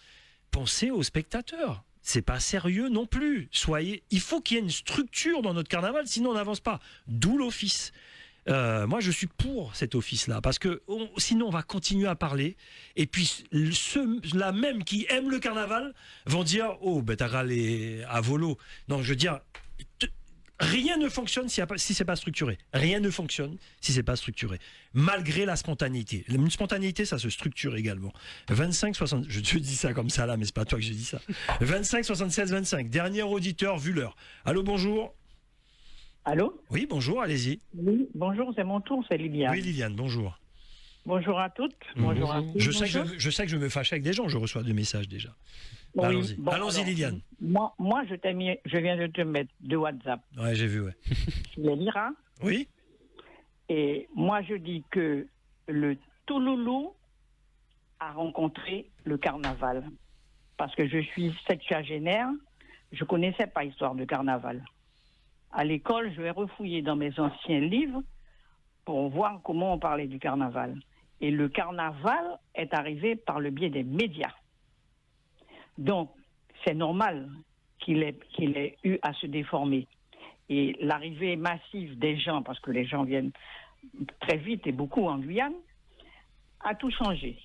pensez aux spectateurs. C'est pas sérieux non plus. Il faut qu'il y ait une structure dans notre carnaval, sinon on n'avance pas. D'où l'office. Moi, je suis pour cet office-là, parce que sinon, on va continuer à parler. Et puis, ceux-là même qui aiment le carnaval vont dire « Oh, ben t'as râlé à volo ». Non, je veux dire, rien ne fonctionne si c'est pas structuré. Rien ne fonctionne si c'est pas structuré. Malgré la spontanéité. Une spontanéité, ça se structure également. 25, 60, je te dis ça comme ça là, mais c'est pas toi que je dis ça. 25, 76, 25. Dernier auditeur, vu l'heure. Allô, bonjour. Allô? Oui, bonjour, allez-y. Oui, bonjour, c'est mon tour, c'est Liliane. Oui, Liliane, bonjour. Bonjour à toutes. Bonjour à tous. Je sais que je me fâche avec des gens, je reçois des messages déjà. Oui, allons-y, bon, allons-y, Liliane. Moi je viens de te mettre de WhatsApp. Ouais, j'ai vu, ouais. Tu les liras? Oui. Et moi, je dis que le Touloulou a rencontré le carnaval. Parce que je suis sexagénaire, je ne connaissais pas l'histoire de carnaval. À l'école, je vais refouiller dans mes anciens livres pour voir comment on parlait du carnaval. Et le carnaval est arrivé par le biais des médias. Donc, c'est normal qu'il ait eu à se déformer. Et l'arrivée massive des gens, parce que les gens viennent très vite et beaucoup en Guyane, a tout changé.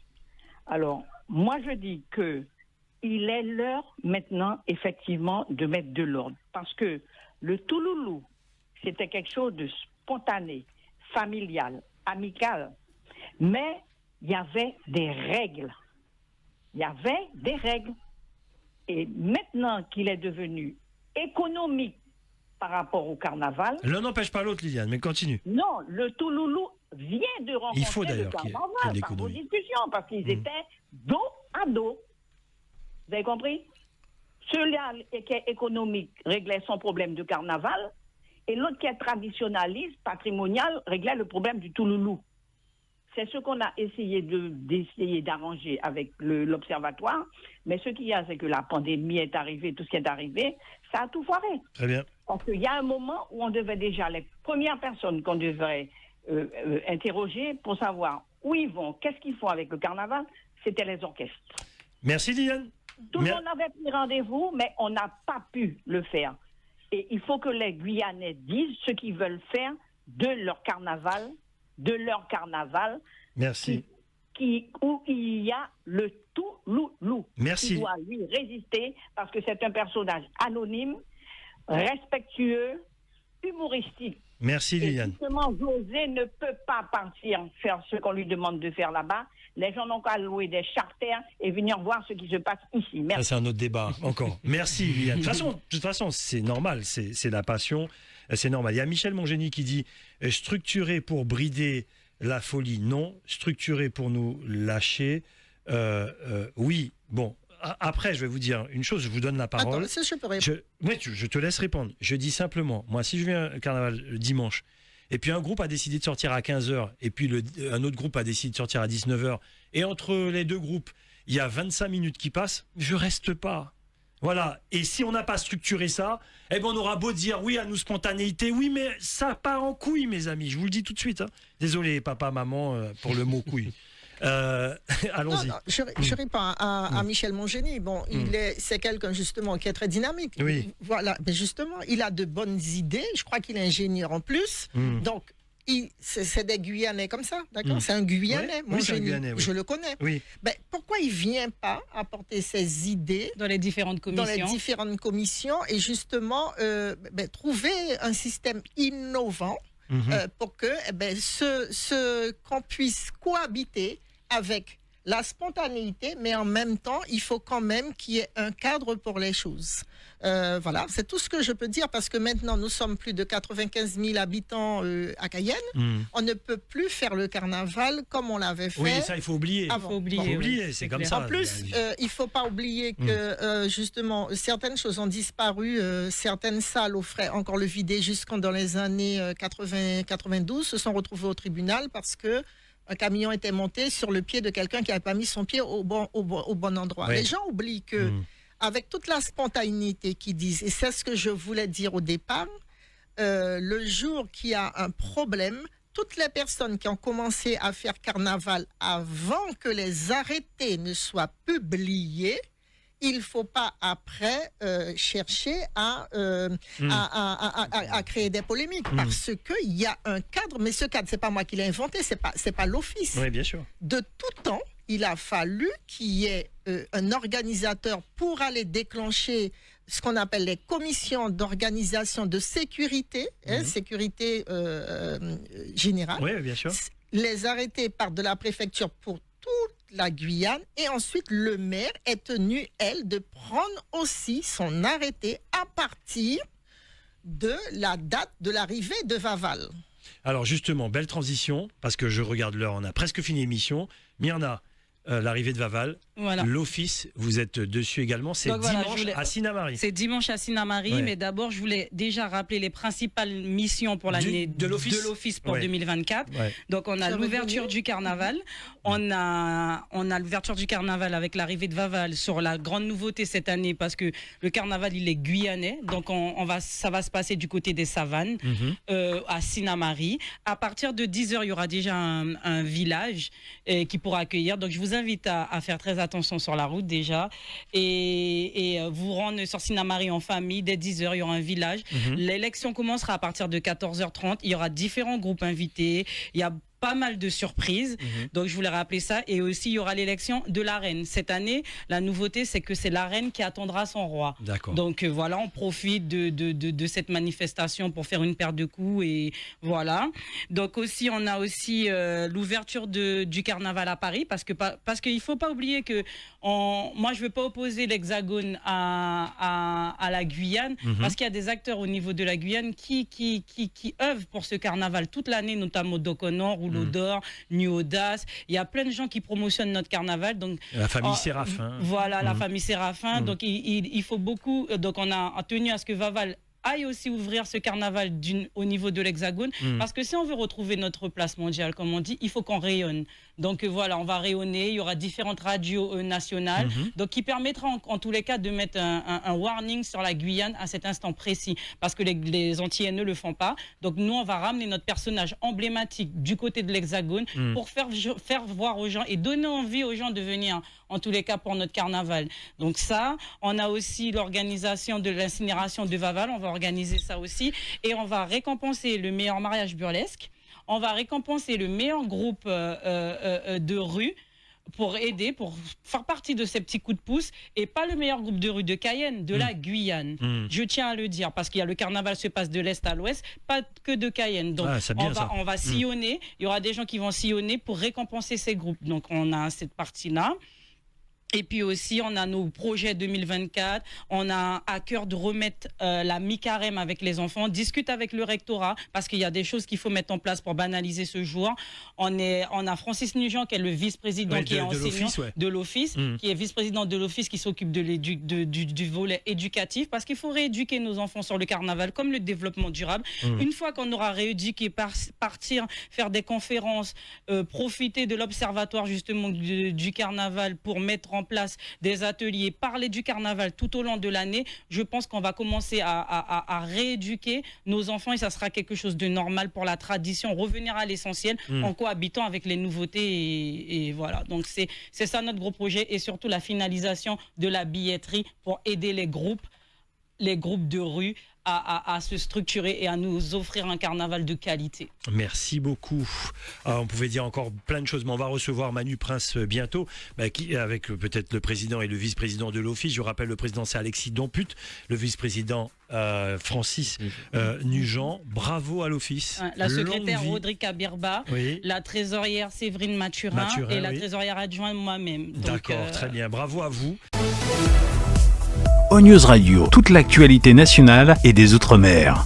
Alors, moi je dis qu'il est l'heure maintenant, effectivement, de mettre de l'ordre. Parce que le Touloulou, c'était quelque chose de spontané, familial, amical. Mais il y avait des règles. Il y avait des règles. Et maintenant qu'il est devenu économique par rapport au carnaval... L'un n'empêche pas l'autre, Liliane, mais continue. Non, le Touloulou vient de rencontrer le carnaval par vos discussions, parce qu'ils étaient dos à dos. Vous avez compris? Celui-là qui est économique réglait son problème de carnaval, et l'autre qui est traditionnaliste, patrimonial, réglait le problème du Touloulou. C'est ce qu'on a essayé d'arranger avec l'observatoire. Mais ce qu'il y a, c'est que la pandémie est arrivée, tout ce qui est arrivé, ça a tout foiré. Très bien. Parce qu'il y a un moment où on devait déjà, les premières personnes qu'on devrait interroger pour savoir où ils vont, qu'est-ce qu'ils font avec le carnaval, c'était les orchestres. Merci, Liliane. Tout le monde avait pris rendez-vous, mais on n'a pas pu le faire. Et il faut que les Guyanais disent ce qu'ils veulent faire de leur carnaval. Merci. Où il y a le Touloulou. Merci. Qui doit lui résister parce que c'est un personnage anonyme, respectueux, humoristique. Merci, Liliane. Et justement, José ne peut pas partir faire ce qu'on lui demande de faire là-bas. Les gens n'ont qu'à louer des charters et venir voir ce qui se passe ici. Merci. Ça, c'est un autre débat, encore. Merci, Liliane. De toute façon, c'est normal, c'est la passion, c'est normal. Il y a Michel Mongénie qui dit « structurer pour brider la folie, non. Structurer pour nous lâcher, oui. » Bon, après, je vais vous dire une chose, je vous donne la parole. Attends, je peux répondre. Je te laisse répondre. Je dis simplement, moi, si je viens au carnaval le dimanche, et puis un groupe a décidé de sortir à 15h, et puis un autre groupe a décidé de sortir à 19h, et entre les deux groupes, il y a 25 minutes qui passent, je reste pas. Voilà. Et si on n'a pas structuré ça, eh ben on aura beau dire oui à nos spontanéités, oui, mais ça part en couille, mes amis. Je vous le dis tout de suite. Hein. Désolé, papa, maman, pour le mot couille. Allons-y. Je réponds à Michel Mongénie. Bon, c'est quelqu'un justement qui est très dynamique. Oui. Voilà, mais justement, il a de bonnes idées. Je crois qu'il est ingénieur en plus. Donc, c'est des Guyanais comme ça, d'accord? C'est un Guyanais, Mongénie. Oui. Je le connais. Oui. Ben, pourquoi il vient pas apporter ses idées dans les différentes commissions et justement trouver un système innovant pour que qu'on puisse cohabiter avec la spontanéité, mais en même temps, il faut quand même qu'il y ait un cadre pour les choses. Voilà, c'est tout ce que je peux dire parce que maintenant, nous sommes plus de 95 000 habitants à Cayenne. On ne peut plus faire le carnaval comme on l'avait fait. Oui, ça, il faut oublier. Avant. Il faut oublier, c'est comme ça. En plus, il ne faut pas oublier que, justement, certaines choses ont disparu. Certaines salles offraient encore le vidé jusqu'en dans les années 80-92 se sont retrouvées au tribunal parce que un camion était monté sur le pied de quelqu'un qui n'avait pas mis son pied au bon endroit. Ouais. Les gens oublient que, avec toute la spontanéité qu'ils disent, et c'est ce que je voulais dire au départ, le jour qu'il y a un problème, toutes les personnes qui ont commencé à faire carnaval avant que les arrêtés ne soient publiés, il ne faut pas après chercher à créer des polémiques parce qu'il y a un cadre, mais ce cadre, ce n'est pas moi qui l'ai inventé, ce n'est pas l'office. Oui, bien sûr. De tout temps, il a fallu qu'il y ait un organisateur pour aller déclencher ce qu'on appelle les commissions d'organisation de sécurité, sécurité générale. Oui, bien sûr. Les arrêtés partent de la préfecture pour toute la Guyane et ensuite le maire est tenu, elle, de prendre aussi son arrêté à partir de la date de l'arrivée de Vaval. Alors justement, belle transition, parce que je regarde l'heure, on a presque fini l'émission. Myrna, l'arrivée de Vaval, l'office, vous êtes dessus également, c'est dimanche à Sinnamary. C'est dimanche à Sinnamary, mais d'abord je voulais déjà rappeler les principales missions pour l'année de l'office pour 2024. Donc on a l'ouverture du carnaval, on a l'ouverture du carnaval avec l'arrivée de Vaval sur la grande nouveauté cette année parce que le carnaval il est guyanais, donc ça va se passer du côté des savanes à Sinnamary. À partir de 10h, il y aura déjà un village qui pourra accueillir, donc je vous invite à faire très attention sur la route déjà et vous rendre sur Sinnamary en famille. Dès 10h, il y aura un village. L'élection commencera à partir de 14h30. Il y aura différents groupes invités. Il y a pas mal de surprises, donc je voulais rappeler ça. Et aussi, il y aura l'élection de la reine. Cette année, la nouveauté, c'est que c'est la reine qui attendra son roi. Donc voilà, on profite de cette manifestation pour faire une paire de coups et voilà. Donc aussi, on a aussi l'ouverture du carnaval à Paris parce qu'il faut pas oublier que moi, je veux pas opposer l'Hexagone à la Guyane parce qu'il y a des acteurs au niveau de la Guyane qui œuvrent pour ce carnaval toute l'année, notamment Doconor, Rouleau d'Or, New Audace. Il y a plein de gens qui promotionnent notre carnaval. Donc, la famille Séraphin. Voilà, la famille Séraphin. Donc, il faut beaucoup. Donc, on a tenu à ce que Vaval aille aussi ouvrir ce carnaval au niveau de l'Hexagone. Parce que si on veut retrouver notre place mondiale, comme on dit, il faut qu'on rayonne. Donc voilà, on va rayonner. Il y aura différentes radios nationales. Donc qui permettra en tous les cas de mettre un warning sur la Guyane à cet instant précis. Parce que les Antillais ne le font pas. Donc nous, on va ramener notre personnage emblématique du côté de l'Hexagone pour faire voir aux gens et donner envie aux gens de venir, en tous les cas, pour notre carnaval. Donc ça, on a aussi l'organisation de l'incinération de Vaval. On va organiser ça aussi. Et on va récompenser le meilleur mariage burlesque. On va récompenser le meilleur groupe de rue pour aider, pour faire partie de ces petits coups de pouce, et pas le meilleur groupe de rue de Cayenne, de la Guyane. Je tiens à le dire, parce qu'il y a le carnaval se passe de l'Est à l'Ouest, pas que de Cayenne. Donc on va sillonner, il y aura des gens qui vont sillonner pour récompenser ces groupes. Donc on a cette partie-là. Et puis aussi, on a nos projets 2024. On a à cœur de remettre la mi-carême avec les enfants. On discute avec le rectorat parce qu'il y a des choses qu'il faut mettre en place pour banaliser ce jour. On a Francis Nugent qui est le vice-président qui est enseignant de l'office, qui est vice-président de l'office qui s'occupe du volet éducatif parce qu'il faut rééduquer nos enfants sur le carnaval comme le développement durable. Une fois qu'on aura rééduqué, partir faire des conférences, profiter de l'observatoire justement du carnaval pour mettre en place des ateliers, parler du carnaval tout au long de l'année, je pense qu'on va commencer à rééduquer nos enfants et ça sera quelque chose de normal pour la tradition, revenir à l'essentiel en cohabitant avec les nouveautés et voilà. Donc c'est ça notre gros projet et surtout la finalisation de la billetterie pour aider les groupes de rue à se structurer et à nous offrir un carnaval de qualité. Merci beaucoup. On pouvait dire encore plein de choses, mais on va recevoir Manu Prince bientôt, avec peut-être le président et le vice-président de l'office. Je rappelle, le président c'est Alexis Domput, le vice-président Francis Nugent. Bravo à l'office. La secrétaire Rodrigue Kabirba, la trésorière Séverine Mathurin et la trésorière adjointe moi-même. D'accord, très bien. Bravo à vous. ONews Radio, toute l'actualité nationale et des Outre-mer.